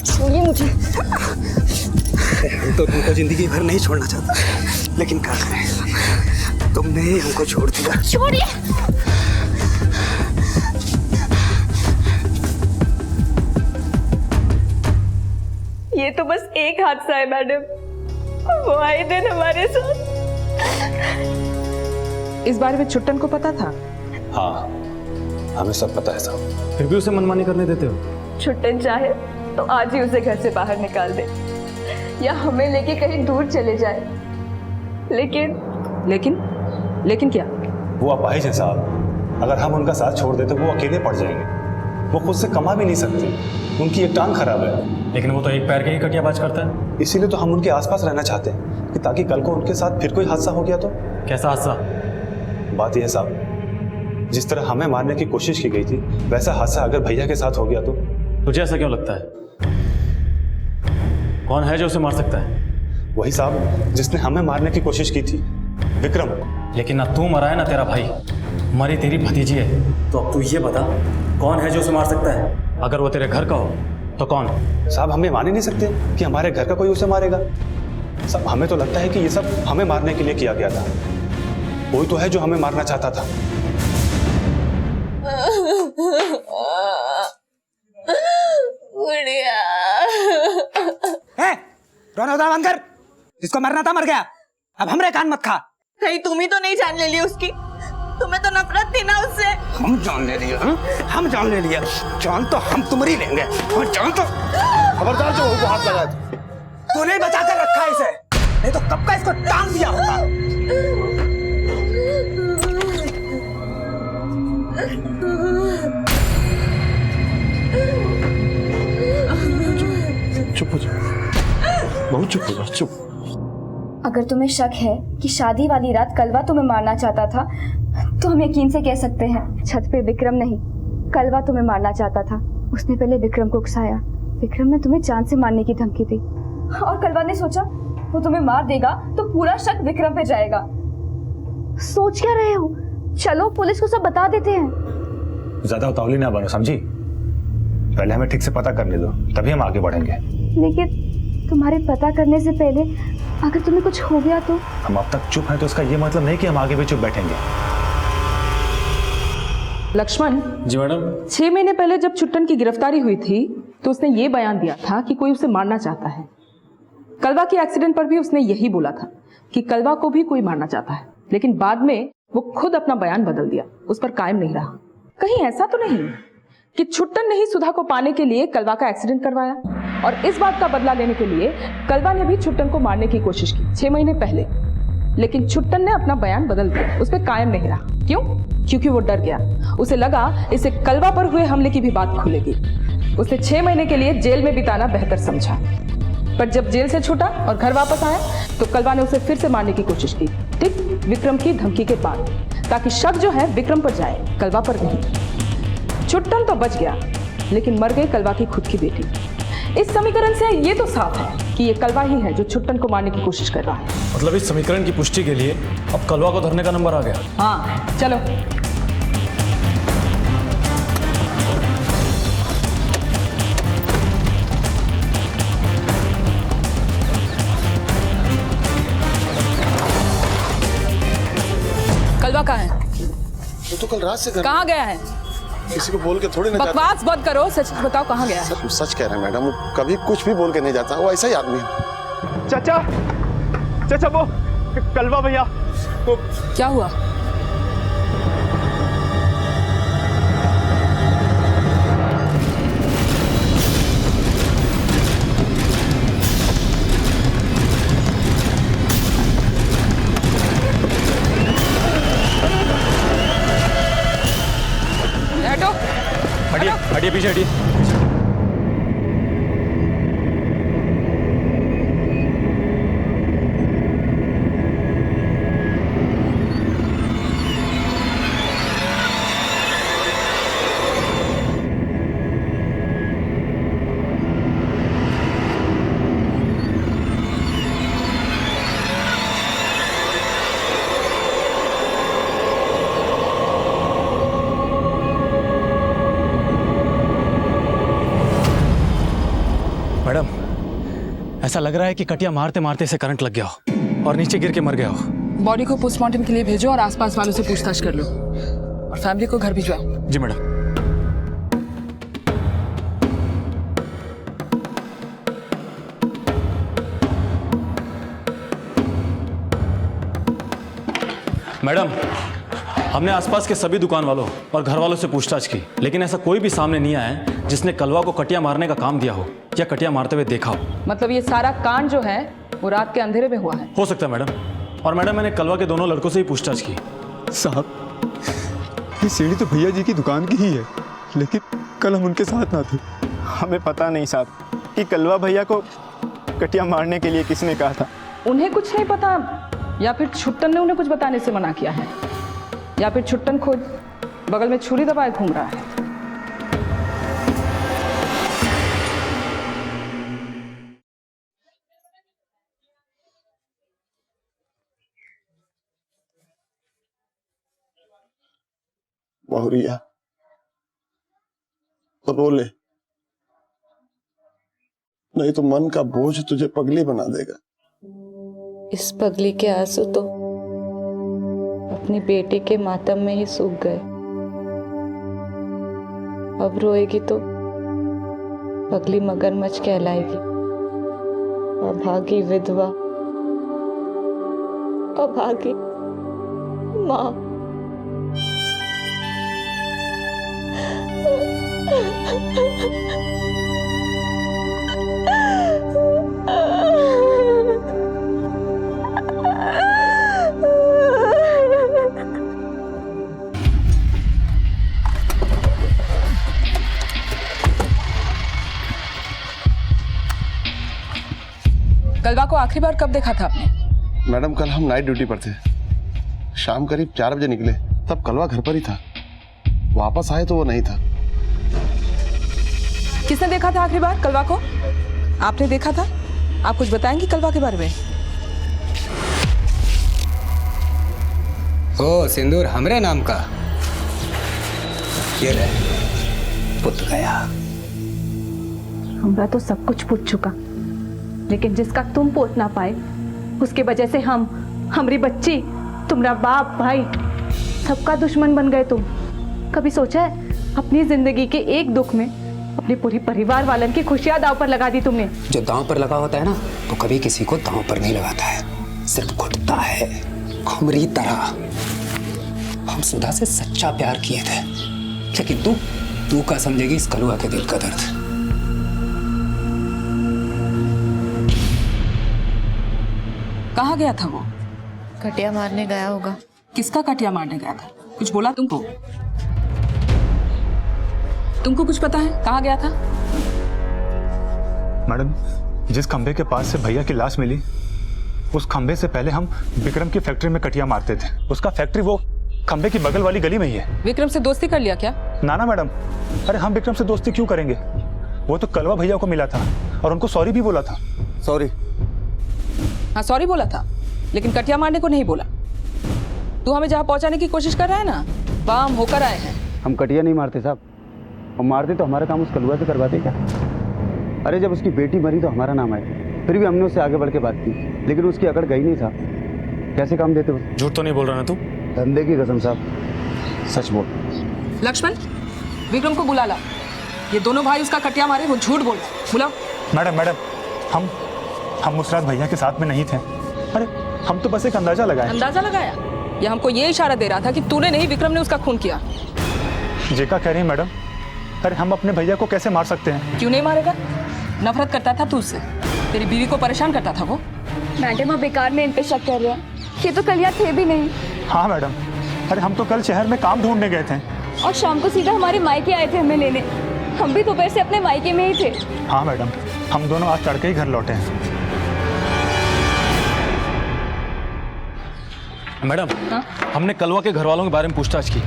छोड़िए मुझे। हम तो तुमको जिंदगी भर नहीं छोड़ना चाहता, लेकिन क्या करें, तुमने ही हमको छोड़ दिया। छोड़िए। ये तो बस एक हादसा है मैडम, वो आए दिन हमारे साथ। इस बारे में छुट्टन को पता था? हाँ, हमें सब पता है साहब। फिर भी उसे मनमानी करने देते हो? छुट्टन चाहे तो आज ही उसे घर से बाहर निकाल दे, या हमें लेके कहीं दूर चले जाए। लेकिन क्या? वो अपाहिज है साहब, अगर हम उनका साथ छोड़ देते वो अकेले पड़ जाएंगे। वो खुद से कमा भी नहीं सकते, उनकी एक टांग खराब है। लेकिन वो तो एक पैर के ही कटियाबाज करता है। इसीलिए तो हम उनके आसपास रहना चाहते हैं, कि ताकि कल को उनके साथ फिर कोई हादसा हो गया तो। कैसा हादसा? बात यह है साहब, जिस तरह हमें मारने की कोशिश की गई थी, वैसा हादसा अगर भैया के साथ हो गया तो। तुझे ऐसा क्यों लगता है? कौन है जो उसे मार सकता है? वही साहब जिसने हमें मारने की कोशिश की थी, विक्रम। लेकिन ना तू मरा है ना तेरा भाई, मरी तेरी भतीजी है। तो अब तू ये बता, कौन है जो उसे मार सकता है? अगर वो तेरे घर का हो तो कौन? साहब हमें मान ही नहीं सकते कि हमारे घर का कोई उसे मारेगा। सब हमें तो लगता है कि ये सब हमें मारने के लिए किया गया था। कोई तो है जो हमें मारना चाहता था। रोना धोना बंद कर। जिसको मरना था मर गया, अब हमरे कान मत खा। कहीं तुम ही तो नहीं जान ले ली उसकी? तुम्हें तो नफरत थी ना उससे। हम जान ले लिया, हम जान ले लिया। जान तो हम तुम्हारी लेंगे, और जान तो खबरदार जो हमको हाथ लगाया तूने बचा कर रखा है इसे, नहीं तो कब का इसको टांग दिया होता। चुप हो जाओ, बहुत चुप हो जाओ, चुप। अगर तुम्हें शक है कि शादी वाली रात कलवा तुम्हें मारना चाहता था, तो हम यकीन से कह सकते हैं छत पे विक्रम नहीं, कलवा तुम्हें मारना चाहता था। उसने पहले विक्रम को उकसाया। विक्रम ने तुम्हें जान से मारने की धमकी दी, और कलवा ने सोचा वो तुम्हें मार देगा तो पूरा शक विक्रम पे जाएगा। सोच क्या रहे हो? चलो पुलिस को सब बता देते हैं। ज्यादा उतावली ना बनो, समझी? पहले हमें ठीक से पता करने दो, तभी हम आगे बढ़ेंगे। लेकिन तुम्हारे पता करने से पहले अगर तुम्हें कुछ हो गया तो? हम अब तक चुप हैं तो इसका ये मतलब नहीं कि हम आगे भी चुप बैठेंगे। लक्ष्मण जी मैडम। 6 महीने पहले जब छुट्टन की गिरफ्तारी हुई थी तो उसने ये बयान दिया था कि कोई उसे मारना चाहता है। कलवा के एक्सीडेंट पर भी उसने यही बोला था कि कलवा को भी कोई मारना चाहता है, लेकिन बाद में वो खुद अपना बयान बदल दिया, उस पर कायम नहीं रहा। कहीं ऐसा तो नहीं कि छुट्टन ने ही सुधा को पाने के लिए कलवा का एक्सीडेंट करवाया, और इस बात का बदला लेने के लिए कलवा ने भी छुट्टन को मारने की कोशिश की 6 महीने पहले, लेकिन छुट्टन ने अपना बयान बदल दिया, उस पर कायम नहीं रहा। क्यों? क्योंकि वो डर गया। उसे लगा इसे कलवा पर हुए हमले की भी बात खुलेगी। उसने 6 महीने के लिए जेल में बिताना बेहतर समझा, पर जब जेल से छूटा और घर वापस आया तो कलवा ने उसे फिर से मारने की कोशिश की, ठीक विक्रम की धमकी के बाद, ताकि शक जो है विक्रम पर जाए, कलवा पर नहीं। छुट्टन तो बच गया, लेकिन मर गई कलवा की खुद की बेटी। इस समीकरण से ये तो साफ है कि ये कलवा ही है जो छुट्टन को मारने की कोशिश कर रहा है। मतलब इस समीकरण की पुष्टि के लिए अब कलवा को धरने का नंबर आ गया। हाँ चलो। कलवा कहाँ है? वो तो कल रात से कहाँ गया है? किसी को बोल के थोड़ी ना बकवास बंद करो, सच बताओ कहाँ गया है? सच कह रहे हैं मैडम, वो कभी कुछ भी बोल के नहीं जाता, वो ऐसा ही आदमी है। चाचा, चाचा वो कलवा भैया वो क्या हुआ? हटिए हटिए, पीछे हटिए। मैडम, ऐसा लग रहा है कि कटिया मारते मारते से करंट लग गया हो और नीचे गिर के मर गया हो। बॉडी को पोस्टमार्टम के लिए भेजो और आसपास वालों से पूछताछ कर लो, और फैमिली को घर भिजवाओ। जी मैडम। मैडम, हमने आसपास के सभी दुकान वालों और घर वालों से पूछताछ की, लेकिन ऐसा कोई भी सामने नहीं आया है जिसने कलवा को कटिया मारने का काम दिया हो या कटिया मारते हुए देखा हो। मतलब ये सारा कांड जो है वो रात के अंधेरे में हुआ है? हो सकता है मैडम। और मैडम, मैंने कलवा के दोनों लड़कों से ही पूछताछ की। साहब, ये सीढ़ी तो भैया जी की दुकान की ही है, लेकिन कल हम उनके साथ ना थे। हमें पता नहीं साहब कि कलवा भैया को कटिया मारने के लिए किसने कहा था। उन्हें कुछ नहीं पता, या फिर छुट्टन ने उन्हें कुछ बताने से मना किया है, या फिर छुट्टन खुद बगल में छुरी दबाए घूम रहा है। बहुरिया तो रो ले, नहीं तो मन का बोझ तुझे पगली बना देगा। इस पगली के आंसू तो अपनी बेटी के मातम में ही सूख गए। अब रोएगी तो पगली मगरमच्छ कहलाएगी। अभागी विधवा, अभागी माँ। कलवा को आखिरी बार कब देखा था आपने? मैडम कल हम नाइट ड्यूटी पर थे, शाम करीब 4 बजे निकले, तब कलवा घर पर ही था। वापस आए तो वो नहीं था। किसने देखा था आखिरी बार कलवा को? आपने देखा था? आप कुछ बताएंगी कलवा के बारे में? ओ सिंदूर हमरे नाम का, ये ले पुत गया। हमरा तो सब कुछ पूछ चुका, लेकिन जिसका तुम पोत ना पाए उसके वजह से हमारी बच्ची, तुम्हारा बाप भाई सबका दुश्मन बन गए तुम। कभी सोचा है अपनी जिंदगी के एक दुख में अपने पूरी परिवार वालन की खुशियां दांव पर लगा दी तुमने? जो दांव पर लगा होता है ना, तो कभी किसी को दांव पर नहीं लगाता है, सिर्फ घुटता है। हमारी तरह हम सुधा से सच्चा प्यार किए थे, लेकिन तू का समझेगी इस कलुआ के दिल का दर्द। कहाँ गया था वो? कटिया मारने गया होगा। किसका कटिया मारने गया था? कुछ बोला तुमको? तुमको कुछ पता है कहाँ गया था? मैडम, जिस खंबे के पास से भैया की लाश मिली, उस खंबे से पहले हम विक्रम की फैक्ट्री में कटिया मारते थे। उसका फैक्ट्री वो खंबे की बगल वाली गली में ही है। विक्रम से दोस्ती कर लिया क्या? ना मैडम, अरे हम विक्रम से दोस्ती क्यों करेंगे? वो तो कलवा भैया को मिला था और उनको सॉरी भी बोला था। सॉरी? हाँ सॉरी बोला था, लेकिन कटिया मारने को नहीं बोला। तू हमें जहाँ पहुँचाने की कोशिश कर रहा है ना, वहाँ हम होकर आए हैं। हम कटिया नहीं मारते साहब, और मारते तो हमारा काम उस कलुआ से करवाते क्या? अरे जब उसकी बेटी मरी तो हमारा नाम आया, फिर भी हमने उससे आगे बढ़ के बात की, लेकिन उसकी अकड़ गई नहीं साहब। कैसे काम देते उसे? झूठ तो नहीं बोल रहा ना तू? धंधे की कसम साहब, सच बोल। लक्ष्मण, विक्रम को बुला ला। ये दोनों भाई उसका कटिया मारे, वो झूठ बोल। बुलाओ। मैडम, हम मुसरात भैया के साथ में नहीं थे। अरे हम तो बस एक अंदाजा लगाए। अंदाजा लगाया? या हमको ये इशारा दे रहा था कि तूने नहीं, विक्रम ने उसका खून किया? जेका कह रही है मैडम। अरे हम अपने भैया को कैसे मार सकते हैं? क्यों नहीं मारेगा? नफरत करता था तू उससे, तेरी बीवी को परेशान करता था वो। मैडम आप बेकार में इन पे शक कर रहे हैं, ये तो कलिया थे भी नहीं। हाँ मैडम, अरे हम तो कल शहर में काम ढूंढने गए थे और शाम को सीधा हमारे मायके आए थे हमें लेने। हम भी दोपहर से अपने मायके में ही थे। हाँ मैडम, हम दोनों आज तड़के ही घर लौटे हैं। मैडम, हमने कलवा के घर वालों के बारे में पूछताछ की।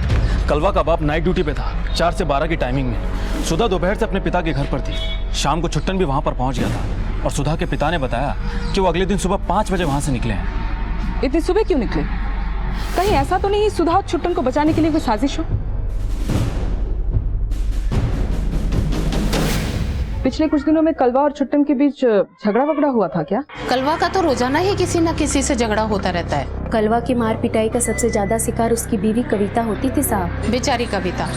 कलवा का बाप नाइट ड्यूटी पे था, 4 से 12 की टाइमिंग में। सुधा दोपहर से अपने पिता के घर पर थी। शाम को छुट्टन भी वहां पर पहुंच गया था, और सुधा के पिता ने बताया कि वो अगले दिन सुबह 5 बजे वहां से निकले हैं। इतनी सुबह क्यों निकले? कहीं ऐसा तो नहीं सुधा और छुट्टन को बचाने के लिए कोई साजिश हो? पिछले कुछ दिनों में कलवा और छुट्टन के बीच झगड़ा वगड़ा हुआ था क्या? कलवा का तो रोजाना ही किसी न किसी से झगड़ा होता रहता है। कलवा की मार पिटाई का सबसे ज्यादा शिकार उसकी बीवी कविता होती थी साहब। बेचारी कविता।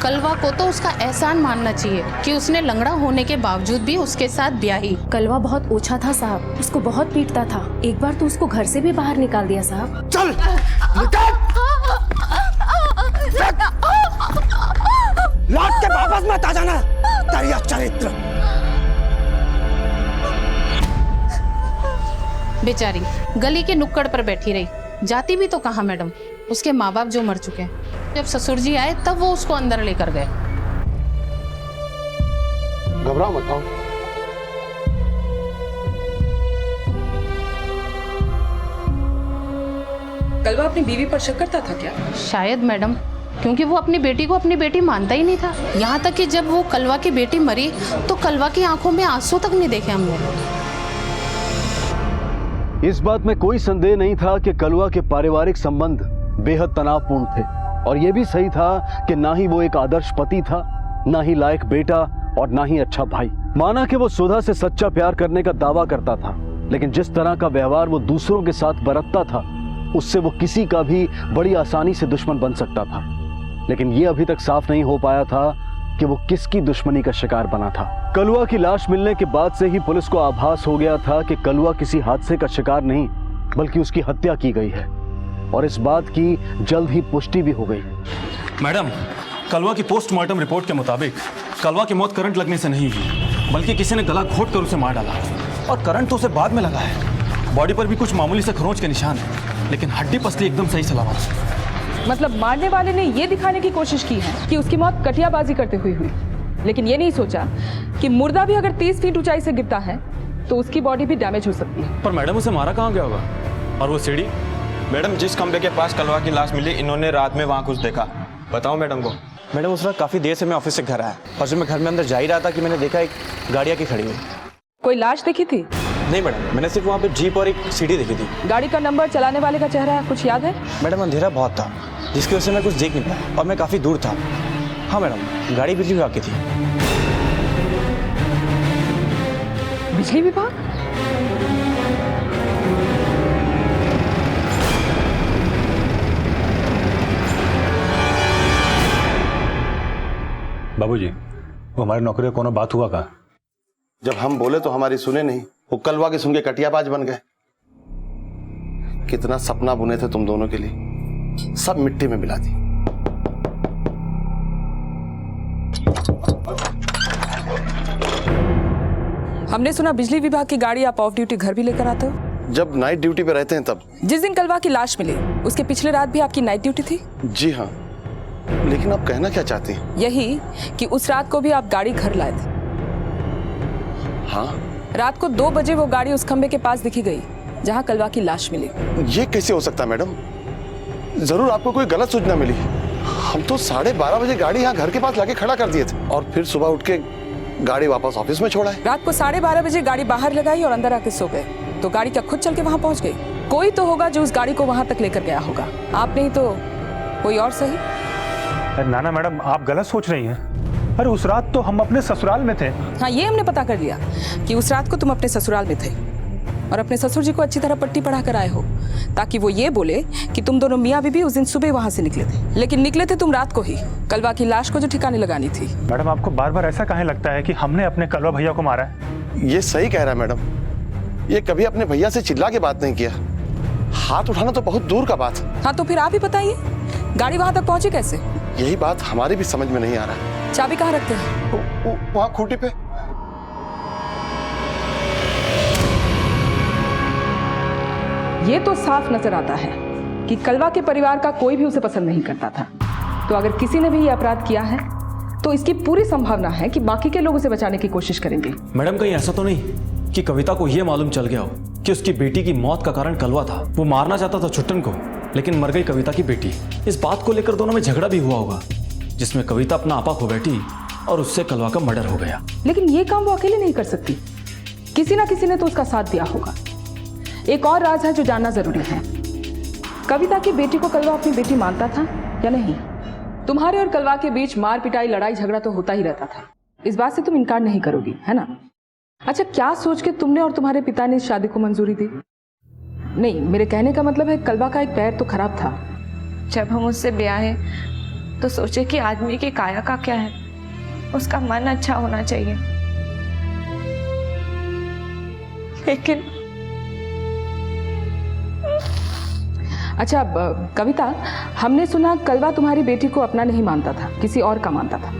कलवा को तो उसका एहसान मानना चाहिए कि उसने लंगड़ा होने के बावजूद भी उसके साथ ब्याही। कलवा बहुत ओछा था साहब, उसको बहुत पीटता था। एक बार तो उसको घर से भी बाहर निकाल दिया साहब। चल लौट के वापस मत आ जाना, तेरा चरित्र। बेचारी गली के नुक्कड़ पर बैठी रही, जाती भी तो कहाँ मैडम। उसके माँ बाप जो मर चुके हैं, जब ससुर जी आए तब वो उसको अंदर लेकर गए। घबराओ मत। आओ। कलवा अपनी बीवी पर शक करता था क्या? शायद मैडम, क्योंकि वो अपनी बेटी को अपनी बेटी मानता ही नहीं था। यहाँ तक कि जब वो कलवा की बेटी मरी तो कलवा की आंखों में आंसू तक नहीं देखे हमने। इस बात में कोई संदेह नहीं था कि कलवा के पारिवारिक संबंध बेहद तनावपूर्ण थे, और यह भी सही था कि ना ही वो एक आदर्श पति था, ना ही लायक बेटा, और ना ही अच्छा भाई। माना कि वो सुधा से सच्चा प्यार करने का दावा करता था, लेकिन जिस तरह का व्यवहार वो दूसरों के साथ बरतता था, उससे वो किसी का भी बड़ी आसानी से दुश्मन बन सकता था। लेकिन ये अभी तक साफ नहीं हो पाया था कि वो किसकी दुश्मनी का शिकार बना था। कलवा की लाश मिलने के बाद से ही पुलिस को आभास हो गया था कि कलवा किसी हादसे का शिकार नहीं बल्कि उसकी हत्या की गई है, और इस बात की जल्द ही पुष्टि भी हो गई। मैडम, कलवा की पोस्टमार्टम रिपोर्ट के मुताबिक कलवा की मौत करंट लगने से नहीं हुई बल्कि किसी ने गला घोट कर उसे मार डाला, और करंट तो उसे बाद में लगा है। बॉडी पर भी कुछ मामूली से खरोंच के निशान है, लेकिन हड्डी पसली एकदम सही सलामत है। मतलब मारने वाले ने ये दिखाने की कोशिश की है कि उसकी मौत कटियाबाजी करते हुए हुई, लेकिन ये नहीं सोचा कि मुर्दा भी अगर 30 फीट ऊंचाई से गिरता है तो उसकी बॉडी भी डैमेज हो सकती है। पर मैडम, उसे मारा कहाँ गया होगा? और वो सीढ़ी? मैडम, जिस कमरे के पास कलवा की लाश मिली, इन्होंने रात में वहाँ कुछ देखा। बताओ मैडम को। मैडम, उस रात काफ़ी देर से मैं ऑफिस से घर आया, और जब मैं घर में अंदर जा ही रहा था कि मैंने देखा एक गाड़ी आके खड़ी हुई। कोई लाश देखी थी? नहीं मैडम, मैंने सिर्फ वहाँ पे जीप और एक सीढ़ी देखी थी। गाड़ी का नंबर, चलाने वाले का चेहरा कुछ याद है? मैडम, अंधेरा बहुत था जिसकी वजह से मैं कुछ देख नहीं पाया, और मैं काफ़ी दूर था। हाँ मैडम, गाड़ी बिजली विभाग की थी। बिजली विभाग? बाबूजी, वो हमारे नौकरी का कोनो बात हुआ का? जब हम बोले तो हमारी सुने नहीं, वो कलवा के सुन के कटियाबाज बन गए। कितना सपना बुने थे तुम दोनों के लिए, सब मिट्टी में मिला दी। हमने सुना बिजली विभाग की गाड़ी आप ऑफ ड्यूटी घर भी लेकर आते हो? जब नाइट ड्यूटी पे रहते हैं तब। जिस दिन कलवा की लाश मिली उसके पिछले रात भी आपकी नाइट ड्यूटी थी? जी हाँ, लेकिन आप कहना क्या चाहती हैं? यही कि उस रात को भी आप गाड़ी घर लाए थे। हाँ, रात को 2 बजे वो गाड़ी उस खंबे के पास दिखी गई जहाँ कलवा की लाश मिली। ये कैसे हो सकता है मैडम? जरूर आपको कोई गलत सूचना मिली। हम तो 12:30 बजे गाड़ी यहाँ घर के पास लाके खड़ा कर दिए थे, और फिर सुबह उठ के गाड़ी वापस ऑफिस में छोड़ा है। रात को 12:30 बजे गाड़ी बाहर लगाई और अंदर आके सो गए, तो गाड़ी क्या खुद चल के वहाँ पहुँच गई? कोई तो होगा जो उस गाड़ी को वहाँ तक लेकर गया होगा, आप नहीं तो कोई और सही। नाना मैडम, आप गलत सोच रही हैं। अरे उस रात तो हम अपने ससुराल में थे। हाँ, ये हमने पता कर लिया कि उस रात को तुम अपने ससुराल में थे और अपने ससुर जी को अच्छी तरह पट्टी पढ़ा कर आए हो, ताकि वो ये बोले कि तुम दोनों मियाँ बीबी उस दिन सुबह वहाँ से निकले थे। लेकिन निकले थे तुम रात को ही, कलवा की लाश को जो ठिकाने लगानी थी। मैडम, आपको बार बार ऐसा काहे लगता है कि हमने अपने कलवा भैया को मारा है? ये सही कह रहा है मैडम, ये कभी अपने भैया से चिल्ला के बात नहीं किया। हाथ उठाना तो बहुत दूर का बात है। हाँ, तो फिर आप ही बताइए गाड़ी वहाँ तक पहुँची कैसे? यही बात हमारी भी समझ में नहीं आ रहा। चाबी कहाँ रखते हैं? वहाँ खूंटी पे। ये तो साफ नजर आता है कि कलवा के परिवार का कोई भी उसे पसंद नहीं करता था। तो अगर किसी ने भी ये अपराध किया है तो इसकी पूरी संभावना है कि बाकी के लोग उसे बचाने की कोशिश करेंगे। मैडम, कहीं ऐसा तो नहीं कि कविता को यह मालूम चल गया हो कि उसकी बेटी की मौत का कारण कलवा था? वो मारना चाहता था छुट्टन को, लेकिन मर गई कविता की बेटी। इस बात को लेकर दोनों में झगड़ा भी हुआ होगा, जिसमें कविता अपना आपा खो बैठी और उससे कलवा का मर्डर हो गया। लेकिन ये काम वो अकेले नहीं कर सकती, किसी ना किसी ने तो उसका साथ दिया होगा। एक और राज है जो जानना जरूरी है, कविता की बेटी को कलवा अपनी बेटी मानता था या नहीं? तुम्हारे और कलवा के बीच मार पिटाई, लड़ाई झगड़ा तो होता ही रहता था, इस बात से तुम इनकार नहीं करोगी, है ना? अच्छा, क्या सोच के तुमने और तुम्हारे पिता ने इस शादी को मंजूरी दी? नहीं, मेरे कहने का मतलब है कलवा का एक पैर तो खराब था। जब हम उससे ब्याहे तो सोचे कि आदमी की काया का क्या है, उसका मन अच्छा होना चाहिए, लेकिन अच्छा कविता, हमने सुना कलवा तुम्हारी बेटी को अपना नहीं मानता था, किसी और का मानता था,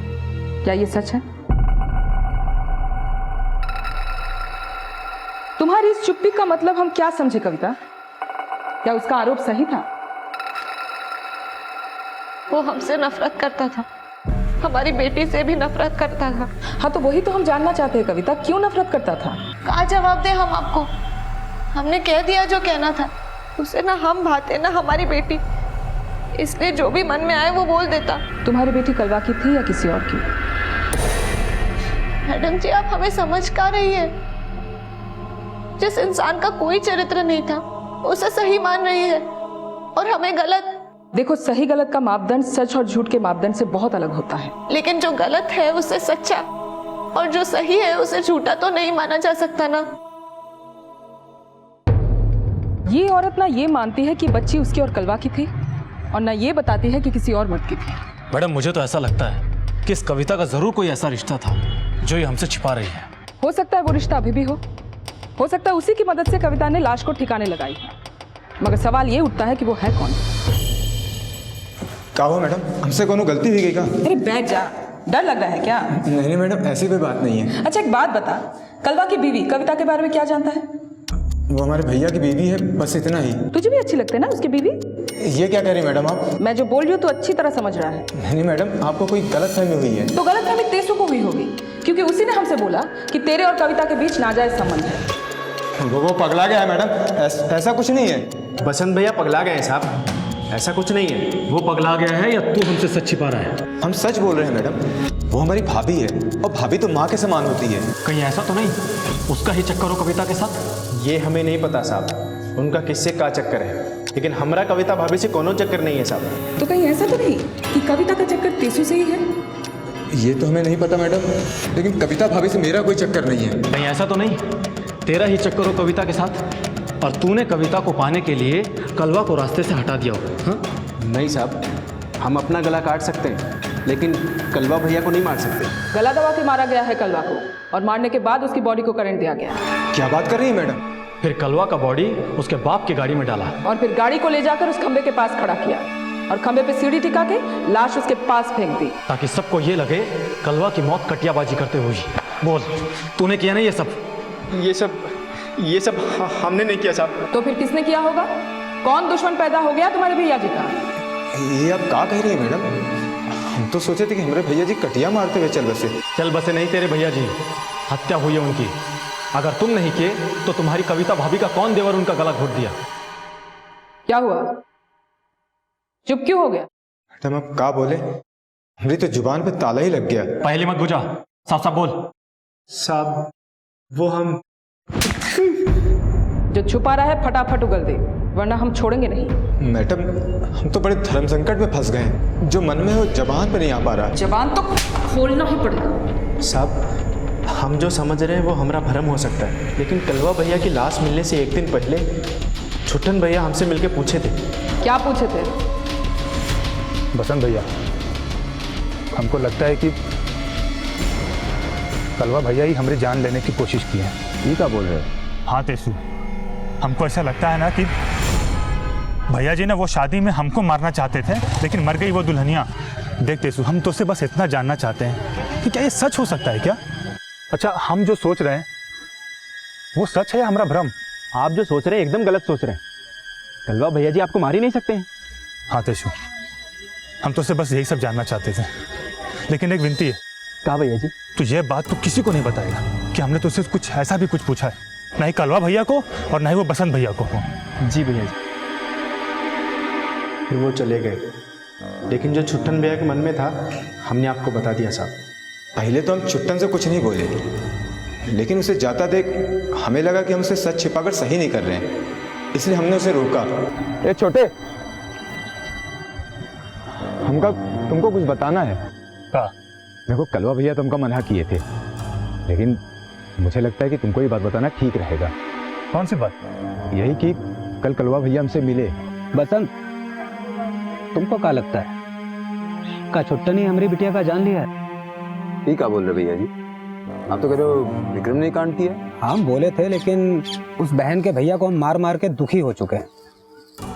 क्या ये सच है? तुम्हारी इस चुप्पी का मतलब हम क्या समझे कविता? क्या उसका आरोप सही था? वो हमसे नफरत करता था, हमारी बेटी से भी नफरत करता था। हाँ, तो वही तो हम जानना चाहते हैं कविता, क्यों नफरत करता था? कहाँ जवाब दे हम आपको? हमने कह दिया जो कहना था, उसे ना हम भाते ना हमारी बेटी, इसलिए जो भी मन में आए वो बोल देता। तुम्हारी बेटी कलवा की थी या किसी और की? मैडम जी, आप हमें समझ का रही है? जिस इंसान का कोई चरित्र नहीं था उसे सही मान रही है और हमें गलत। देखो, सही गलत का मापदंड सच और झूठ के मापदंड से बहुत अलग होता है। लेकिन जो गलत है उसे सच्चा और जो सही है उसे झूठा तो नहीं माना जा सकता ना। ये औरत ना ये मानती है कि बच्ची उसकी और कलवा की थी, और ना ये बताती है कि किसी और मर्द की थी। मैडम, मुझे तो ऐसा लगता है कि इस कविता का जरूर कोई ऐसा रिश्ता था जो ये हमसे छिपा रही है। हो सकता है वो रिश्ता अभी भी हो सकता है उसी की मदद से कविता ने लाश को ठिकाने लगाई है, मगर सवाल ये उठता है कि वो है कौन। क्या हुआ मैडम, हमसे कोनो गलती हुई गई क्या? अरे बैठ जा, डर लग रहा है क्या? नहीं मैडम, ऐसी कोई बात नहीं है। अच्छा एक बात बता, कलवा की बीवी कविता के बारे में क्या जानता है? वो हमारे भैया की बीवी है, बस इतना ही। तुझे भी अच्छी लगती है ना उसकी बीवी? ये क्या कह रही मैडम आप? मैं जो बोल रही हूँ तो अच्छी तरह समझ रहा है। नहीं मैडम, आपको कोई गलतफहमी हुई है। तो गलतफहमी तेसु को हुई होगी, क्योंकि उसी ने हमसे बोला कि तेरे और कविता के बीच नाजायज संबंध है। वो पगला गया है मैडम, ऐसा कुछ नहीं है। बसंत भैया पगला गए हैं साहब, ऐसा कुछ नहीं है। वो पगला गया है या तू हमसे सच छिपा रहा है? हम सच बोल रहे हैं मैडम, वो हमारी भाभी है और भाभी तो माँ के समान होती है। कहीं ऐसा तो नहीं उसका ही चक्कर हो कविता के साथ? ये हमें नहीं पता साहब, उनका किससे का चक्कर है, लेकिन हमारा कविता भाभी से कोनो चक्कर नहीं है साहब। तो कहीं ऐसा तो नहीं कि कविता का चक्कर तेसु से ही है? ये तो हमें नहीं पता मैडम, लेकिन कविता भाभी से मेरा कोई चक्कर नहीं है। कहीं ऐसा तो नहीं तेरा ही चक्कर हो कविता के साथ और तूने कविता को पाने के लिए कलवा को रास्ते से हटा दिया हो? हाँ? नहीं साहब, हम अपना गला काट सकते हैं लेकिन कलवा भैया को नहीं मार सकते। गला दबा के मारा गया है कलवा को, और मारने के बाद उसकी बॉडी को करंट दिया गया। क्या बात कर रही है मैडम? फिर कलवा का बॉडी उसके बाप की गाड़ी में डाला और फिर गाड़ी को ले जाकर उस खंबे के पास खड़ा किया और खंबे पे सीढ़ी टिका के लाश उसके पास फेंक दी, ताकि सबको ये लगे कलवा की मौत कटियाबाजी करते हुई। बोल, तूने किया नहीं ये सब हमने नहीं किया साहब। तो फिर किसने किया होगा? कौन दुश्मन पैदा हो गया तुम्हारे भैया जी का? ये आप क्या कह रही है मैडम? हम तो सोचे थे कि हमारे भैया जी कटिया मारते हुए चल बसे नहीं तेरे भैया जी, हत्या हुई है उनकी। अगर तुम नहीं किए तो तुम्हारी कविता भाभी का कौन देवर उनका गला घोट दिया? क्या हुआ, चुप क्यों हो गया? मैडम आप क्या बोले, मेरी तो जुबान पे ताला ही लग गया। पहले मत बुझा, साफ साफ बोल। साहब वो हम जो छुपा रहा है फटाफट उगल दे, वरना हम छोड़ेंगे नहीं। मैडम हम तो बड़े धर्म संकट में फंस गए हैं, जो मन में हो जबान पे नहीं आ पा रहा। जबान तो खोलना ही पड़ेगा। साहब हम जो समझ रहे हैं वो हमारा भ्रम हो सकता है, लेकिन कलवा भैया की लाश मिलने से एक दिन पहले छुट्टन भैया हमसे मिलके पूछे थे। क्या पूछे थे? बसंत भैया, हमको लगता है कि कलवा भैया ही हमारी जान लेने की कोशिश की है। ये क्या बोल रहे हो? हाँ तेसु, हमको ऐसा लगता है ना कि भैया जी ने वो शादी में हमको मारना चाहते थे, लेकिन मर गई वो दुल्हनिया। देख तेसु, हम तो उससे बस इतना जानना चाहते हैं कि क्या ये सच हो सकता है क्या? अच्छा, हम जो सोच रहे हैं वो सच है या हमारा भ्रम? आप जो सोच रहे हैं एकदम गलत सोच रहे हैं। कलवा भैया जी आपको मार ही नहीं सकते हैं। हाँ तेसु, हम तो उससे बस यही सब जानना चाहते थे, लेकिन एक विनती है। कहा भैया जी? तो ये बात तो किसी को नहीं बताएगा कि हमने तो उससे कुछ ऐसा भी कुछ पूछा है, ना ही कलवा भैया को और ना ही वो बसंत भैया को। जी भैया जी। फिर वो चले गए, लेकिन जो छुट्टन भैया के मन में था हमने आपको बता दिया साहब। पहले तो हम छुट्टन से कुछ नहीं बोले, लेकिन उसे जाता देख हमें लगा कि हम उसे सच छिपाकर सही नहीं कर रहे हैं, इसलिए हमने उसे रोका। ए छोटे, हमका तुमको कुछ बताना है। क्या? देखो कलवा भैया तुमको मना किए थे, लेकिन मुझे लगता है कि तुमको ये बात बताना ठीक रहेगा। कौन सी बात? यही कि कल कलवा भैया हमसे मिले। बसंत, तुमको क्या लगता है का छुट्टन ही हमारी बिटिया का जान लिया है? ये क्या बोल रहे भैया जी, आप तो कह रहे हो विक्रम ने कांड किया? हम बोले थे, लेकिन उस बहन के भैया को हम मार मार के दुखी हो चुके हैं।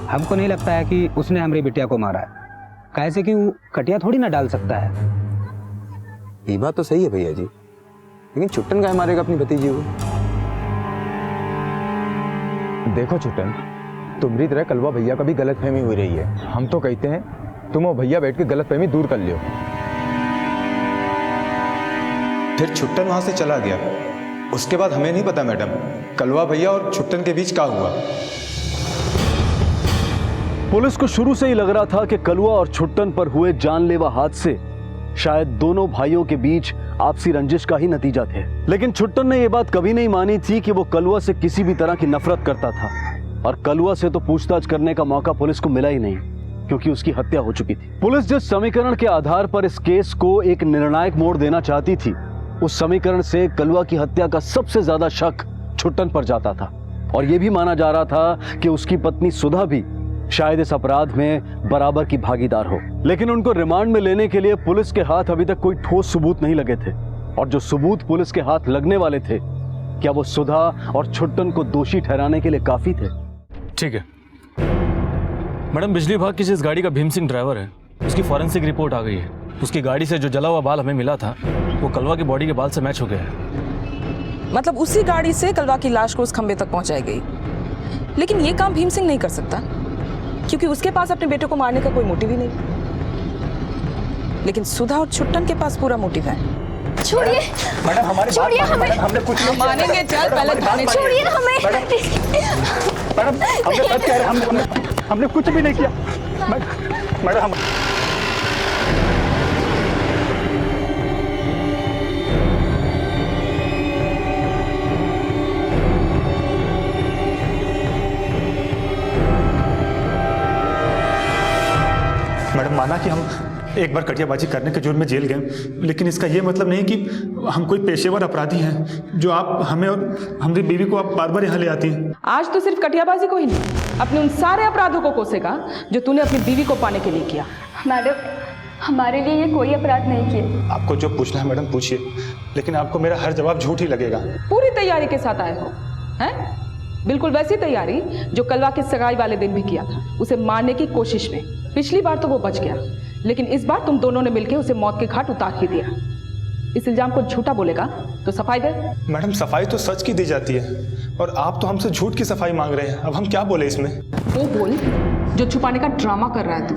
हमको नहीं लगता है कि उसने हमारी बिटिया को मारा है, कैसे कि वो कटिया थोड़ी ना डाल सकता है। ये बात तो सही है भैया जी, लेकिन छुट्टन का मारेगा अपनी भतीजी को? देखो छुट्टन, तुम्हारी तरह कलवा भैया का भी गलतफहमी हो रही है। हम तो कहते हैं तुम और भैया बैठ के गलतफहमी दूर कर लियो। फिर छुट्टन वहां से चला गया। उसके बाद हमें नहीं पता मैडम कलवा भैया और छुट्टन के बीच क्या हुआ। पुलिस को शुरू से ही लग रहा था कि कलवा और छुट्टन पर हुए जानलेवा हादसे शायद दोनों भाइयों के बीच आपसी रंजिश का ही नतीजा थे, लेकिन छुट्टन ने यह बात कभी नहीं मानी थी कि वो कलवा से किसी भी तरह की नफरत करता था, और कलवा से तो पूछताछ करने का मौका पुलिस को मिला ही नहीं, क्योंकि उसकी हत्या हो चुकी थी। पुलिस जिस समीकरण के आधार पर इस केस को एक निर्णायक मोड़ देना चाहती थी, उस समीकरण से कलवा की हत्या का सबसे ज्यादा शक छुट्टन पर जाता था, और यह भी माना जा रहा था कि उसकी पत्नी सुधा भी शायद इस अपराध में बराबर की भागीदार हो, लेकिन उनको रिमांड में लेने के लिए पुलिस के हाथ अभी तक कोई ठोस सबूत नहीं लगे थे। और जो सबूत पुलिस के हाथ लगने वाले थे, क्या वो सुधा और छुट्टन को दोषी ठहराने के लिए काफी थे? ठीक है मैडम, बिजली विभाग की जिस गाड़ी का भीम सिंह ड्राइवर है, उसकी फॉरेंसिक रिपोर्ट आ गई है। उसकी गाड़ी से जो जला हुआ बाल हमें मिला था, वो कलवा की बॉडी के बाल से मैच हो गया है। मतलब उसी गाड़ी से कलवा की लाश को उस खंबे तक पहुंचाई गई। लेकिन ये काम भीम सिंह नहीं कर सकता, क्योंकि उसके पास अपने बेटे को मारने का कोई मोटिव ही नहीं। लेकिन सुधा और छुट्टन के पास पूरा मोटिव है। छोड़िए मैडम, हमारी छोड़िए हमें। हमने कुछ नहीं मानेंगे, चल पहले थाने छोड़िए हमें। मैडम, हमने सच कह रहे हैं, हमने कुछ भी नहीं किया। मैडम हम मैडम माना कि हम एक बार कटियाबाजी करने के जुर्म में जेल गए, लेकिन इसका ये मतलब नहीं कि हम कोई पेशेवर अपराधी हैं जो आप हमें और हमारी बीवी को आप बार बार यहाँ ले आती हैं। आज तो सिर्फ कटियाबाजी को ही नहीं, अपने उन सारे अपराधों को कोसेगा जो तूने अपनी बीवी को पाने के लिए किया। मैडम, हमारे लिए ये कोई अपराध नहीं किए। आपको जो पूछना है मैडम पूछिए, लेकिन आपको मेरा हर जवाब झूठ ही लगेगा। पूरी तैयारी के साथ आए हो, हैं? बिल्कुल वैसी तैयारी जो कलवा की सगाई वाले दिन भी किया था, उसे मारने की कोशिश में। पिछली बार तो वो बच गया, लेकिन इस बार तुम दोनों ने मिलकर उसे मौत के घाट उतार ही दिया। इस इल्जाम को झूठा बोलेगा तो सफाई दे। मैडम, सफाई तो सच की दी जाती है और आप तो हमसे झूठ की सफाई मांग रहे हैं। अब हम क्या बोले इसमें? वो बोल जो छुपाने का ड्रामा कर रहा है तू।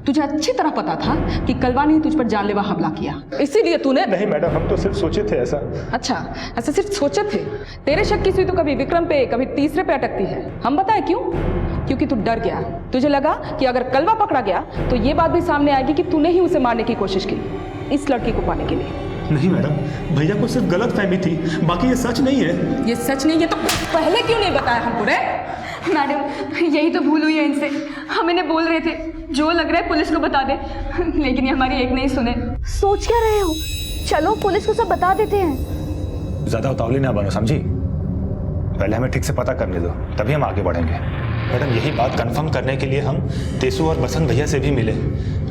तुझे अच्छी तरह पता था कि कलवा ने तुझ पर जानलेवा हमला किया, इसीलिए तूने। नहीं मैडम, हम तो सिर्फ सोचे थे ऐसा। अच्छा, ऐसा सिर्फ सोचे थे? तेरे शक की सुई तो कभी विक्रम पे कभी तीसरे पे अटकती है। हम बताएं क्यों? क्योंकि तू डर गया। तुझे लगा कि अगर कलवा पकड़ा गया तो ये बात भी सामने आएगी कि तूने ही उसे मारने की कोशिश की इस लड़की को पाने के लिए। नहीं मैडम, भैया को सिर्फ गलत फहमी थी, बाकी ये सच नहीं है। ये सच नहीं है तो पहले क्यों नहीं बताया हमको रे? मैडम, यही तो भूल हुई है इनसे। हम इन्हें बोल रहे थे जो लग रहा है पुलिस को बता दे, लेकिन ये हमारी एक नहीं सुने। सोच क्या रहे हो? चलो पुलिस को सब बता देते हैं। ज्यादा उतावली ना बनो, समझी? पहले हमें ठीक से पता करने दो, तभी हम आगे बढ़ेंगे। मैडम, यही बात कंफर्म करने के लिए हम तेसु और बसंत भैया से भी मिले,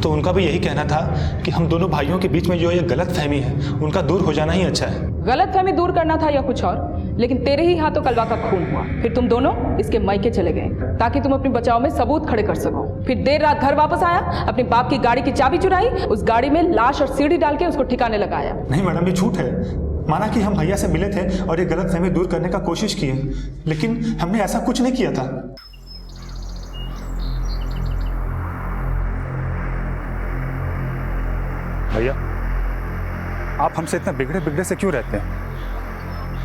तो उनका भी यही कहना था कि हम दोनों भाइयों के बीच में जो ये गलत फहमी है, उनका दूर हो जाना ही अच्छा है। गलत फहमी दूर करना था या कुछ और? लेकिन तेरे ही हाथों कलवा का खून हुआ, फिर तुम दोनों इसके मायके चले गए ताकि तुम अपने बचाव में सबूत खड़े कर सको। फिर देर रात घर वापस आया, अपने बाप की गाड़ी की चाबी चुराई, उस गाड़ी में लाश और सीढ़ी डाल के उसको ठिकाने लगाया। नहीं मैडम, ये झूठ है। माना कि हम भैया से मिले थे और ये गलत फहमी दूर करने का कोशिश की है, लेकिन हमने ऐसा कुछ नहीं किया था। भैया, आप हमसे इतना बिगड़े बिगड़े से क्यों रहते हैं?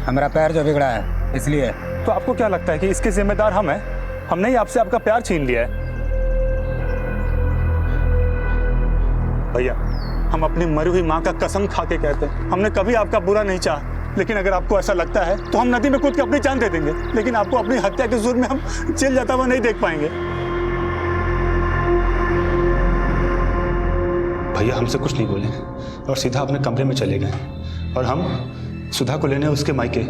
हमारा प्यार जो बिगड़ा है इसलिए। तो आपको क्या लगता है कि इसके जिम्मेदार हम हैं? हमने ही आपसे आपका प्यार छीन लिया है। भैया, हम अपनी मरी हुई माँ का कसम खा के कहते हैं, हमने कभी आपका बुरा नहीं चाहा, लेकिन अगर आपको ऐसा लगता है तो हम नदी में कूद के अपनी जान दे देंगे, लेकिन आपको अपनी हत्या के जुर्म में हम जेल जाता हुआ नहीं देख पाएंगे। भैया हमसे कुछ नहीं बोले और सीधा अपने कमरे में चले गए, और हम सुधा को लेने उसके मायके।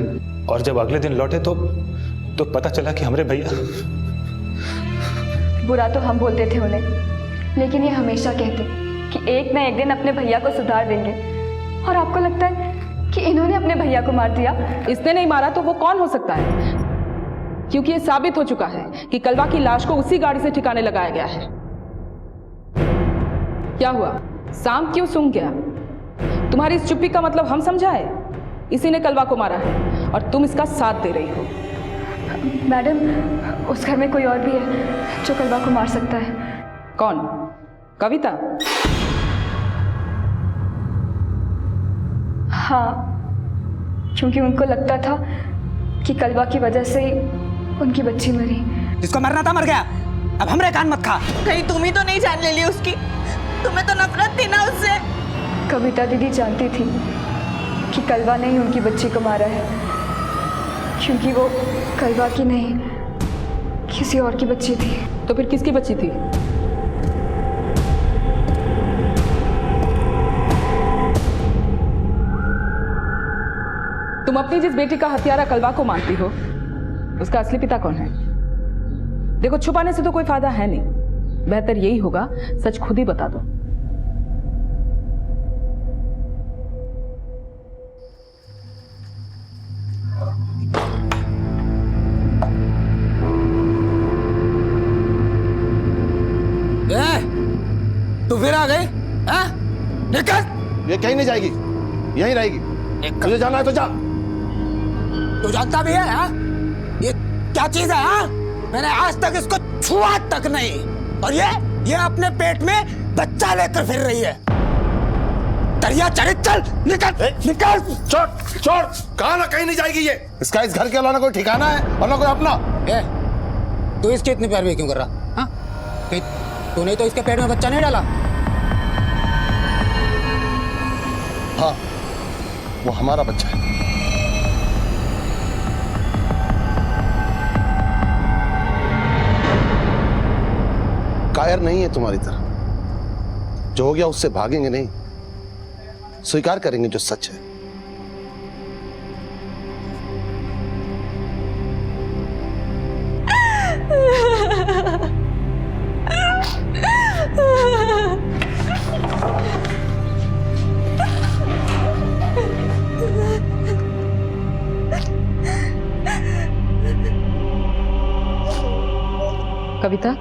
और जब अगले दिन लौटे तो पता चला कि हमारे भैया। बुरा तो हम बोलते थे उन्हें, लेकिन ये हमेशा कहते कि एक ना एक दिन अपने भैया को सुधार देंगे, और आपको लगता है कि इन्होंने अपने भैया को मार दिया? इसने नहीं मारा तो वो कौन हो सकता है? क्योंकि ये साबित हो चुका है कि कलवा की लाश को उसी गाड़ी से ठिकाने लगाया गया है। क्या हुआ? सांप क्यों सूंघ गया? तुम्हारी इस चुप्पी का मतलब हम समझाए? इसी ने कलवा को मारा है और तुम इसका साथ दे रही हो। मैडम, उस घर में कोई और भी है जो कलवा को मार सकता है। कौन? कविता? हाँ, क्योंकि उनको लगता था कि कलवा की वजह से ही उनकी बच्ची मरी। जिसको मरना था मर गया, अब हमरे कान मत खा। कहीं तुम ही तो नहीं जान ले ली उसकी? तुम्हें तो नफरत थी ना उससे। कविता दीदी जानती थी कि कलवा ने ही उनकी बच्ची को मारा है, क्योंकि वो कलवा की नहीं किसी और की बच्ची थी। तो फिर किसकी बच्ची थी? तुम अपनी जिस बेटी का हत्यारा कलवा को मानती हो, उसका असली पिता कौन है? देखो छुपाने से तो कोई फायदा है नहीं, बेहतर यही होगा सच खुद ही बता दो। तू फिर आ गई? निकल। ये कहीं नहीं जाएगी, यहीं रहेगी। तुझे जाना है तो जा। तू जानता भी है हा? ये क्या चीज है हा? मैंने आज तक इसको छुआ तक नहीं, और ये अपने पेट में बच्चा लेकर फिर रही है। दरिया चढ़, चल निकल निकल। छोड़ छोड़, कहाँ ना कहीं नहीं जाएगी ये। इसका इस घर के अलावा ना कोई ठिकाना है और ना कोई अपना। तू इसकी इतनी पैरवी क्यों कर रहा? हाँ, तूने तो इसके पेट में बच्चा नहीं डाला। हाँ, वो हमारा बच्चा है। कायर नहीं है तुम्हारी तरह। जो हो गया उससे भागेंगे नहीं, स्वीकार करेंगे जो सच है। कविता,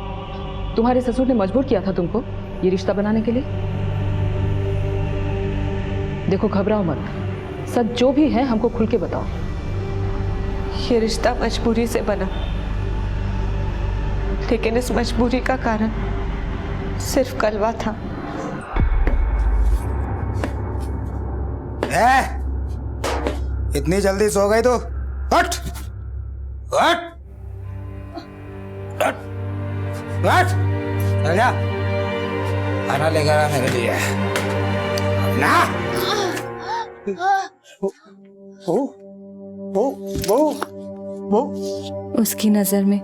तुम्हारे ससुर ने मजबूर किया था तुमको ये रिश्ता बनाने के लिए। देखो घबराओ मत, सच जो भी है हमको खुल के बताओ। ये रिश्ता मजबूरी से बना, लेकिन इस मजबूरी का कारण सिर्फ कलवा था। इतनी जल्दी सो गई तो हट हट हट हट, चल जा, खाना लेकर आ मेरे लिए ना। उसकी नजर में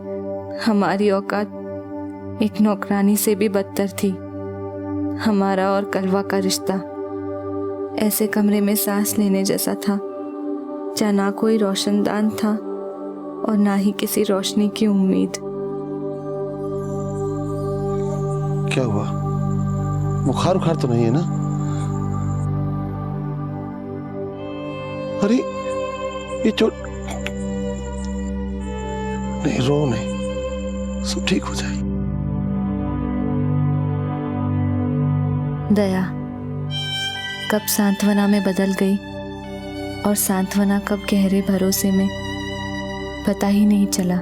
हमारी औकात एक नौकरानी से भी बदतर थी। हमारा और कलवा का रिश्ता ऐसे कमरे में सांस लेने जैसा था जहाँ ना कोई रोशनदान था और ना ही किसी रोशनी की उम्मीद। क्या हुआ? बुखार उखार तो नहीं है ना? अरे ये चोट नहीं, रो नहीं, सब ठीक हो जाएगी। दया कब सांत्वना में बदल गई और सांत्वना कब गहरे भरोसे में, पता ही नहीं चला,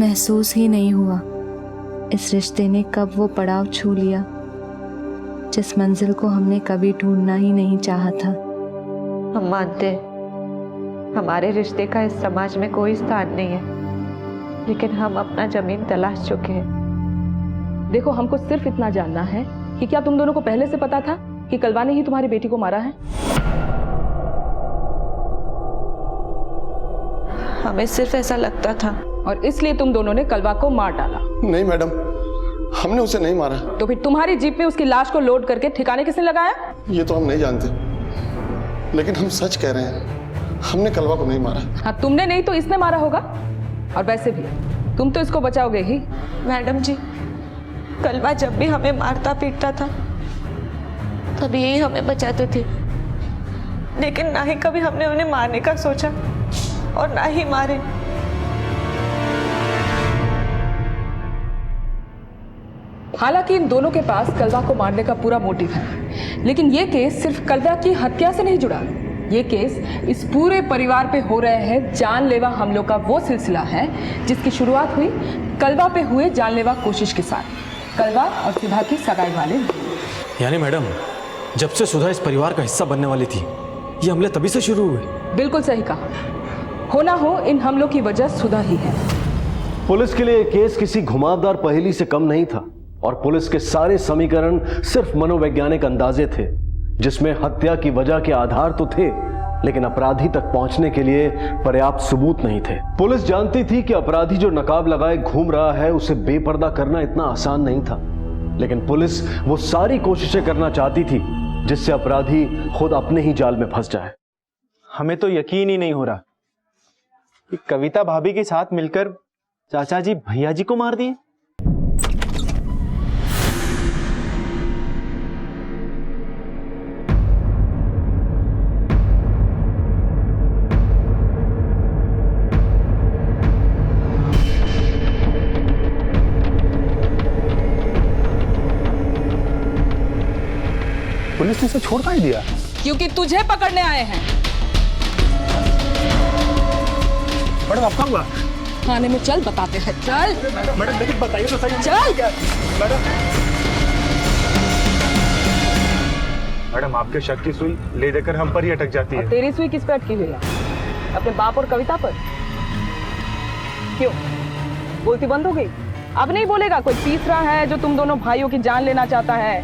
महसूस ही नहीं हुआ। इस रिश्ते ने कब वो पड़ाव छू लिया जिस मंजिल को हमने कभी ढूंढना ही नहीं चाहा था। हम मानते हैं हमारे रिश्ते का इस समाज में कोई स्थान नहीं है, लेकिन हम अपना जमीन तलाश चुके हैं। देखो हमको सिर्फ इतना जानना है कि क्या तुम दोनों को पहले से पता था कि कलवा ने ही तुम्हारी बेटी को मारा है? हमें सिर्फ ऐसा लगता था और इसलिए तुम दोनों ने कलवा को मार डाला। नहीं मैडम, हमने उसे नहीं मारा। तो फिर तुम्हारी जीप में उसकी लाश को लोड करके ठिकाने किसने लगाया? ये तो हम नहीं जानते, लेकिन हम सच कह रहे हैं, हमने कलवा को नहीं मारा। हाँ, तुमने नहीं तो इसने मारा होगा। और वैसे भी तुम तो इसको बचाओगे ही। मैडम जी, कलवा जब भी हमें मारता पीटता था तब यही हमें बचाते थे, लेकिन ना ही कभी हमने उन्हें मारने का सोचा और ना ही मारे। हालांकि इन दोनों के पास कलवा को मारने का पूरा मोटिव है, लेकिन ये केस सिर्फ कलवा की हत्या से नहीं जुड़ा। ये केस इस पूरे परिवार पे हो रहे हैं जानलेवा हमलों का वो सिलसिला है जिसकी शुरुआत हुई कलवा पे हुए जानलेवा कोशिश के साथ, कलवा और सुधा की सगाई वाले। यानी मैडम, जब से सुधा इस परिवार का हिस्सा बनने वाली थी, ये हमले तभी से शुरू हुए। बिल्कुल सही कहा। हो ना हो इन हमलों की वजह सुधा ही है। पुलिस के लिए केस किसी घुमावदार पहेली से कम नहीं था और पुलिस के सारे समीकरण सिर्फ मनोवैज्ञानिक अंदाजे थे, जिसमें हत्या की वजह के आधार तो थे, लेकिन अपराधी तक पहुंचने के लिए पर्याप्त सबूत नहीं थे। पुलिस जानती थी कि अपराधी जो नकाब लगाए घूम रहा है उसे बेपर्दा करना इतना आसान नहीं था, लेकिन पुलिस वो सारी कोशिशें करना चाहती थी जिससे अपराधी खुद अपने ही जाल में फंस जाए। हमें तो यकीन ही नहीं हो रहा कि कविता भाभी के साथ मिलकर चाचा जी भैया जी को मार दिए? पुलिस ने इसे छोड़ काहे दिया? क्योंकि तुझे पकड़ने आए हैं। मैडम आप कहाँ हुआ? थाने में चल, बताते हैं। चल मैडम लेकिन बताइए तो सही। चल मैडम आपके शक की सुई ले देकर हम पर ही अटक जाती है। तेरी सुई किस पे अटकी हुई है? अपने बाप और कविता पर? क्यों बोलती बंद हो गई? अब नहीं बोलेगा? कोई तीसरा है जो तुम दोनों भाइयों की जान लेना चाहता है?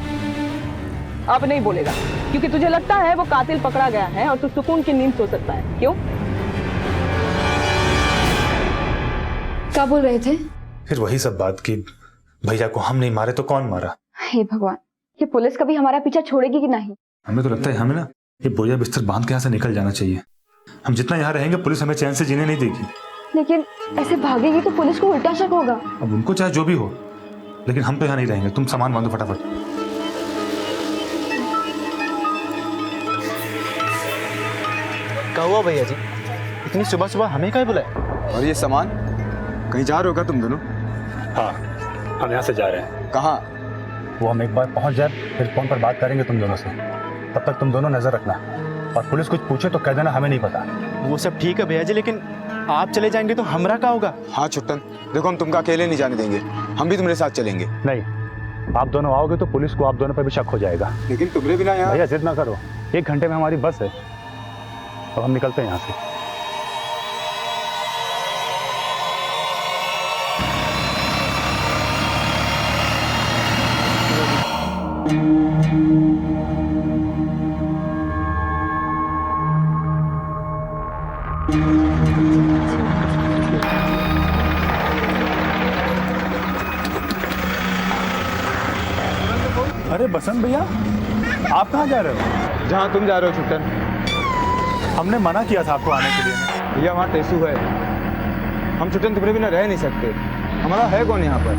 अब नहीं बोलेगा क्योंकि तुझे लगता है वो कातिल पकड़ा गया है और तू सुकून की नींद सो सकता है। क्यों? क्या बोल रहे थे? फिर वही सब बात कि भैया को हम नहीं मारे तो कौन मारा। हे भगवान, ये पुलिस कभी हमारा पीछा छोड़ेगी कि नहीं? हमें तो लगता है हमें ना ये बोझा बिस्तर बांध के यहाँ से निकल जाना चाहिए। हम जितना यहाँ रहेंगे पुलिस हमें चैन से जीने नहीं देगी। लेकिन ऐसे भागेगी तो पुलिस को उल्टा शक होगा। अब उनको चाहे जो भी हो, लेकिन हम तो यहाँ नहीं रहेंगे। तुम सामान बांधो फटाफट। क्या हुआ भैया जी, इतनी सुबह सुबह हमें क्या बुलाया? और ये सामान कहीं जा रहे हो क्या तुम दोनों? हाँ, हम यहाँ से जा रहे हैं। कहाँ? वो हम एक बार पहुँच जाए फिर फोन पर बात करेंगे तुम दोनों से। तब तक तुम दोनों नजर रखना और पुलिस कुछ पूछे तो कह देना हमें नहीं पता। वो सब ठीक है भैया जी, लेकिन आप चले जाएंगे तो हमरा क्या होगा? हाँ छुट्टन, देखो हम तुमको अकेले नहीं जाने देंगे, हम भी तुम्हारे साथ चलेंगे। नहीं, आप दोनों आओगे तो पुलिस को आप दोनों पर भी शक हो जाएगा। लेकिन तुम्हारे बिना यहाँ। भैया जिद ना करो, 1 घंटे में हमारी बस है। अब हम निकलते हैं यहाँ से। अरे बसंत भैया, आप कहाँ जा रहे हो? जहाँ तुम जा रहे हो छुट्टन। हमने मना किया था आपको आने के लिए। भैया वहाँ टेसू है, हम छुट्टन तुम्हारे बिना रह नहीं सकते। हमारा है कौन यहाँ पर?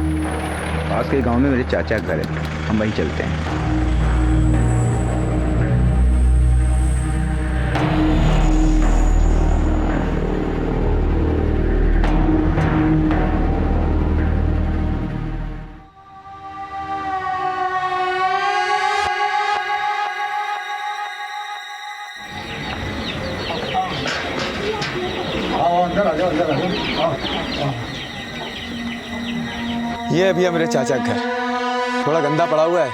पास के गांव में मेरे चाचा का घर है, हम वहीं चलते हैं। ये है भैया मेरे चाचा का घर, थोड़ा गंदा पड़ा हुआ है,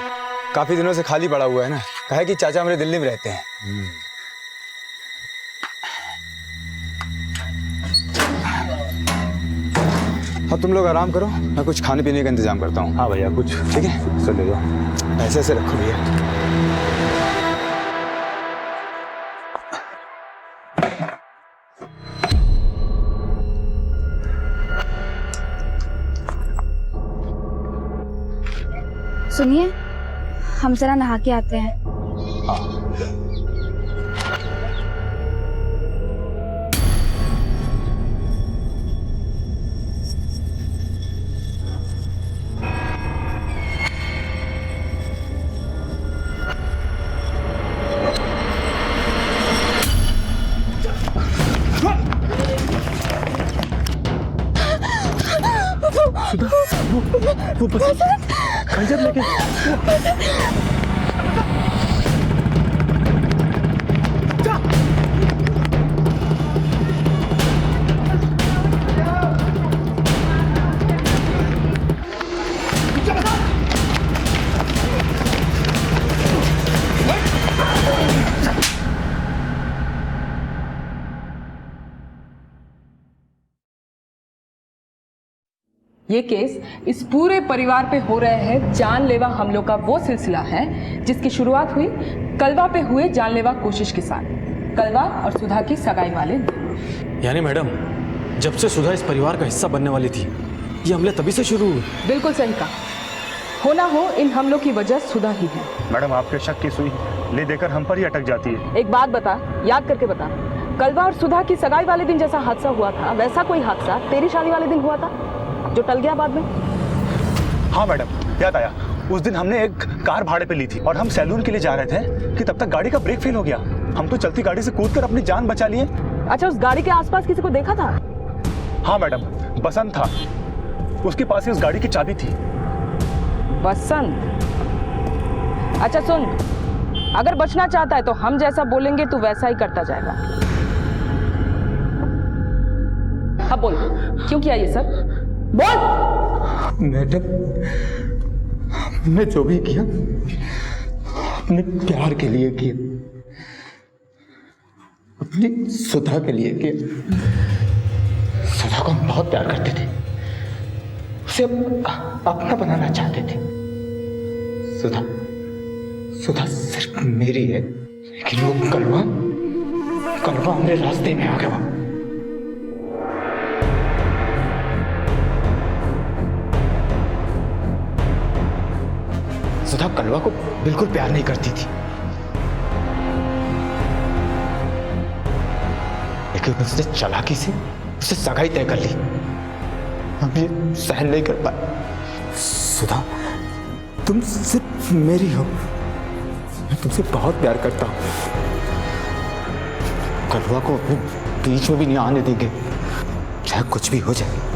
काफी दिनों से खाली पड़ा हुआ है ना। कहे कि चाचा मेरे दिल्ली में रहते हैं। अब तुम लोग आराम करो, मैं कुछ खाने पीने का इंतजाम करता हूँ। हाँ भैया कुछ ठीक है, चल ले दो, ऐसे ऐसे रखो भैया। सुनिए, हम जरा नहा के आते हैं। वो खंजर लेके ये केस इस पूरे परिवार पे हो रहे हैं जानलेवा हमलों का वो सिलसिला है जिसकी शुरुआत हुई कलवा पे हुए जानलेवा कोशिश के साथ, कलवा और सुधा की सगाई वाले दिन। यानी मैडम, जब से सुधा इस परिवार का हिस्सा बनने वाली थी, ये हमले तभी से शुरू हुए। बिल्कुल सही कहा, हो ना हो इन हमलों की वजह सुधा ही है। मैडम आपके शक की सुई ले देकर हम पर ही अटक जाती है। एक बात बता, याद करके बता, कलवा और सुधा की सगाई वाले दिन जैसा हादसा हुआ था वैसा कोई हादसा तेरी शादी वाले दिन हुआ था? जो टल गया बाद में? हाँ मैडम, याद आया। उस दिन हमने एक कार भाड़े पे ली थी और हम सैलून के लिए जा रहे थे कि तब तक गाड़ी का ब्रेक फेल हो गया। हम तो चलती गाड़ी से कूदकर अपनी जान बचा लिए। अच्छा, उस गाड़ी के आसपास किसी को देखा था? हाँ मैडम, बसंत था, उसके पास ही उस गाड़ी की चाबी थी। बसंत? अच्छा सुन, अगर बचना चाहता है तो हम जैसा बोलेंगे तू वैसा ही करता जाएगा। अब बोल, क्यों किया ये सब? बोल। मैडम, हमने जो भी किया अपने प्यार के लिए किया, अपनी सुधा के लिए किया। सुधा को हम बहुत प्यार करते थे, उसे अपना बनाना चाहते थे। सुधा सिर्फ मेरी है, लेकिन वो कलवा हमारे रास्ते में आ गया। सुधा कलवा को बिल्कुल प्यार नहीं करती थी, लेकिन उसने चालाकी से उससे सगाई तय कर ली। हम ये सहन नहीं कर पाए। सुधा, तुम सिर्फ मेरी हो, मैं तुमसे बहुत प्यार करता हूं। कलवा को अपने बीच में भी नहीं आने देंगे, चाहे कुछ भी हो जाए।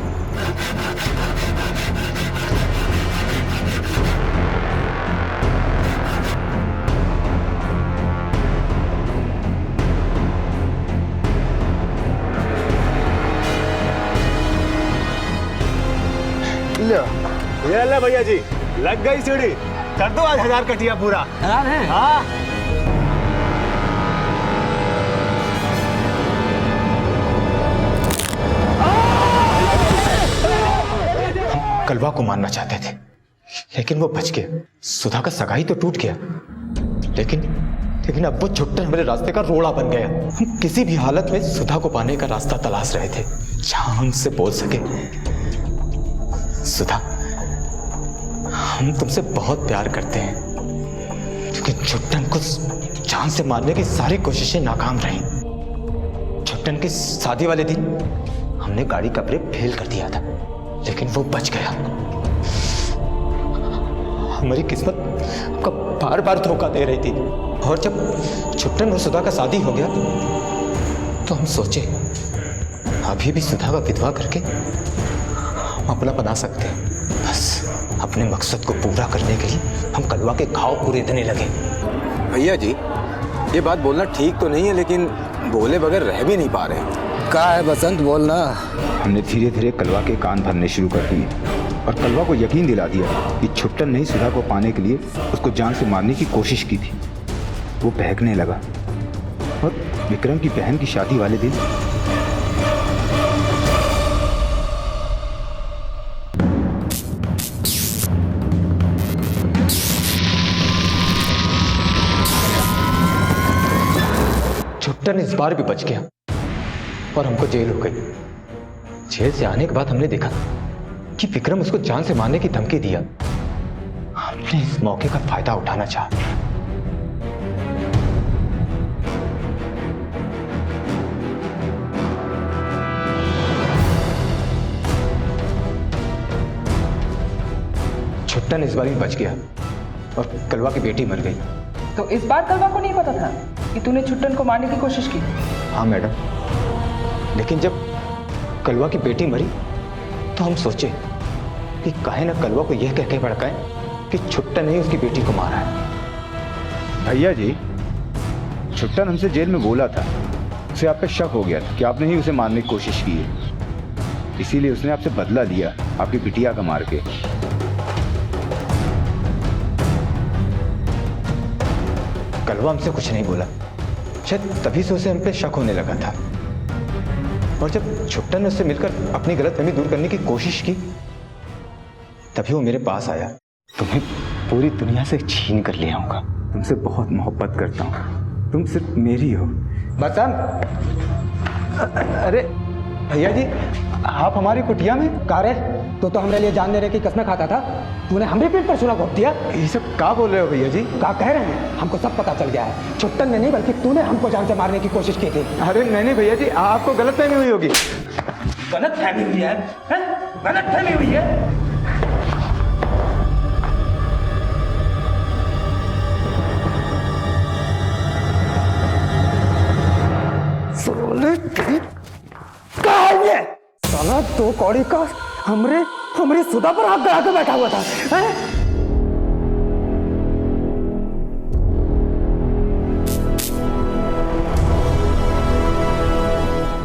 ये ले भैया जी, लग गई सीढ़ी। कर दो आज 1000 कटिया पूरा। हाँ। कलवा को मारना चाहते थे, लेकिन वो बच गया। सुधा का सगाई तो टूट गया, लेकिन अब वो छुट्टन मेरे रास्ते का रोड़ा बन गया। हम किसी भी हालत में सुधा को पाने का रास्ता तलाश रहे थे, जहां हम उससे बोल सके, सुधा, हम तुमसे बहुत प्यार करते हैं। लेकिन छुट्टन को जान से मारने की सारी कोशिशें नाकाम रही। छुट्टन की शादी वाले दिन हमने गाड़ी का ब्रेक फेल कर दिया था, लेकिन वो बच गया। हमारी किस्मत हमको बार बार धोखा दे रही थी, और जब छुट्टन और सुधा का शादी हो गया तो हम सोचे अभी भी सुधा का विधवा करके हम अपना बना सकते हैं। बस अपने मकसद को पूरा करने के लिए हम कलवा के घाव कुरेदने लगे। भैया जी, ये बात बोलना ठीक तो नहीं है, लेकिन बोले बगैर रह भी नहीं पा रहे। क्या है बसंत, बोलना। हमने धीरे धीरे कलवा के कान भरने शुरू कर दिए और कलवा को यकीन दिला दिया कि छुट्टन ने सुधा को पाने के लिए उसको जान से मारने की कोशिश की थी। वो बहकने लगा और विक्रम की बहन की शादी वाले दिन छुट्टन इस बार भी बच गया और हमको जेल हो गई। जेल से आने के बाद हमने देखा कि विक्रम उसको जान से मारने की धमकी दिया। हमने इस मौके का फायदा उठाना चाहा। छुट्टन इस बार भी बच गया और कलवा की बेटी मर गई। तो इस बार कलवा को नहीं पता था कि तूने छुट्टन को मारने की कोशिश की? हाँ मैडम, लेकिन जब कलवा की बेटी मरी तो हम सोचे कि काहे ना कलवा को यह कह के भड़काएं कि छुट्टन ने उसकी बेटी को मारा है। भैया जी, छुट्टन हमसे जेल में बोला था, उसे आप पे शक हो गया था कि आपने ही उसे मारने की कोशिश की है, इसीलिए उसने आपसे बदला लिया, आपकी बिटिया का मार के। कलवा हमसे कुछ नहीं बोला, शायद तभी से उसे हम पे शक होने लगा था। और जब छुट्टन ने उससे मिलकर अपनी गलतफहमी दूर करने की कोशिश की, तभी वो मेरे पास आया। तुम्हें पूरी दुनिया से छीन कर ले आऊंगा। तुमसे बहुत मोहब्बत करता हूँ, तुम सिर्फ मेरी हो। बसंत, अरे भैया जी, आप हमारी कुटिया में का रे? तो हमारे लिए जान देने की कसमें खाता था, तूने हम भी पीठ पर चूना घोंप दिया। ये सब क्या बोल रहे हो भैया जी? क्या कह रहे हैं? हमको सब पता चल गया है। छुट्टन ने नहीं बल्कि तूने हमको जान से मारने की कोशिश की थी। अरे नहीं भैया जी, आपको गलतफहमी हुई होगी। गलतफहमी हुई है? गलत फहमी हुई है। साला दो कौड़ी का हमरे सुधा पर हाथ लगा के बैठा हुआ था, हैं?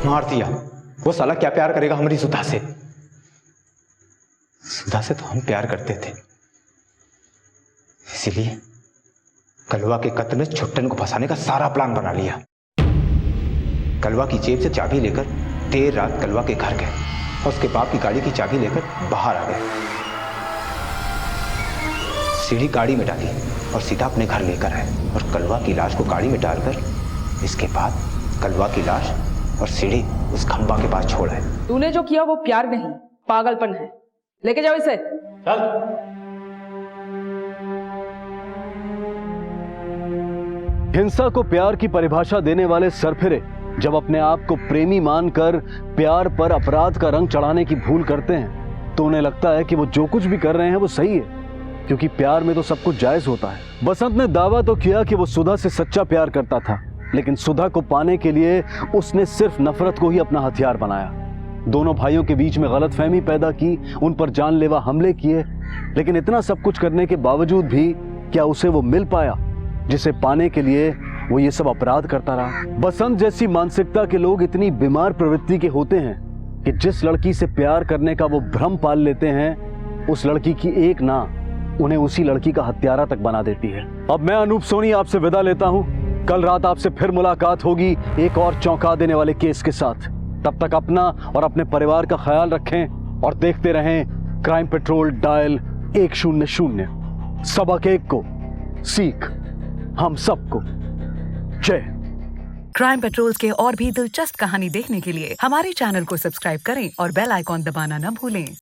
मार दिया। वो साला क्या प्यार करेगा हमारी सुधा से? सुधा से तो हम प्यार करते थे, इसीलिए कलवा के कत्ल में छुट्टन को फंसाने का सारा प्लान बना लिया। कलवा की जेब से चाबी लेकर देर रात कलवा के घर गए और उसके बाप की गाड़ी की चाबी लेकर बाहर आ गए। सीढ़ी गाड़ी में डाली और सीधा अपने घर लेकर आए और कलवा की लाश को गाड़ी में डालकर इसके बाद कलवा की लाश और सीढ़ी उस खंबा के पास छोड़ आए। तूने जो किया वो प्यार नहीं, पागलपन है। लेके जाओ इसे। चल। हिंसा को प्यार की परिभाषा देने वाले सरफिरे जब अपने आप को प्रेमी मानकर प्यार पर अपराध का रंग चढ़ाने की भूल करते हैं तो उन्हें लगता है कि वो जो कुछ भी कर रहे हैं वो सही है, क्योंकि प्यार में तो सब कुछ जायज होता है। बसंत ने दावा तो किया कि वो सुधा से सच्चा प्यार करता था, लेकिन सुधा को पाने के लिए उसने सिर्फ नफरत को ही अपना हथियार बनाया। दोनों भाइयों के बीच में गलतफहमी पैदा की, उन पर जानलेवा हमले किए, लेकिन इतना सब कुछ करने के बावजूद भी क्या उसे वो मिल पाया जिसे पाने के लिए वो ये सब अपराध करता रहा? बसंत जैसी मानसिकता के लोग इतनी बीमार प्रवृत्ति के होते हैं कि जिस लड़की से प्यार करने का वो भ्रम पाल लेते हैं, उस लड़की की एक ना उन्हें उसी लड़की का हत्यारा तक बना देती है। अब मैं अनूप सोनी आपसे विदा लेता हूं। कल रात आपसे फिर मुलाकात होगी एक और चौंका देने वाले केस के साथ। तब तक अपना और अपने परिवार का ख्याल रखें और देखते रहें क्राइम पेट्रोल डायल 100। सबक एक को सीख हम सबको। जय। क्राइम पेट्रोल्स के और भी दिलचस्प कहानी देखने के लिए हमारे चैनल को सब्सक्राइब करें और बेल आइकॉन दबाना न भूलें।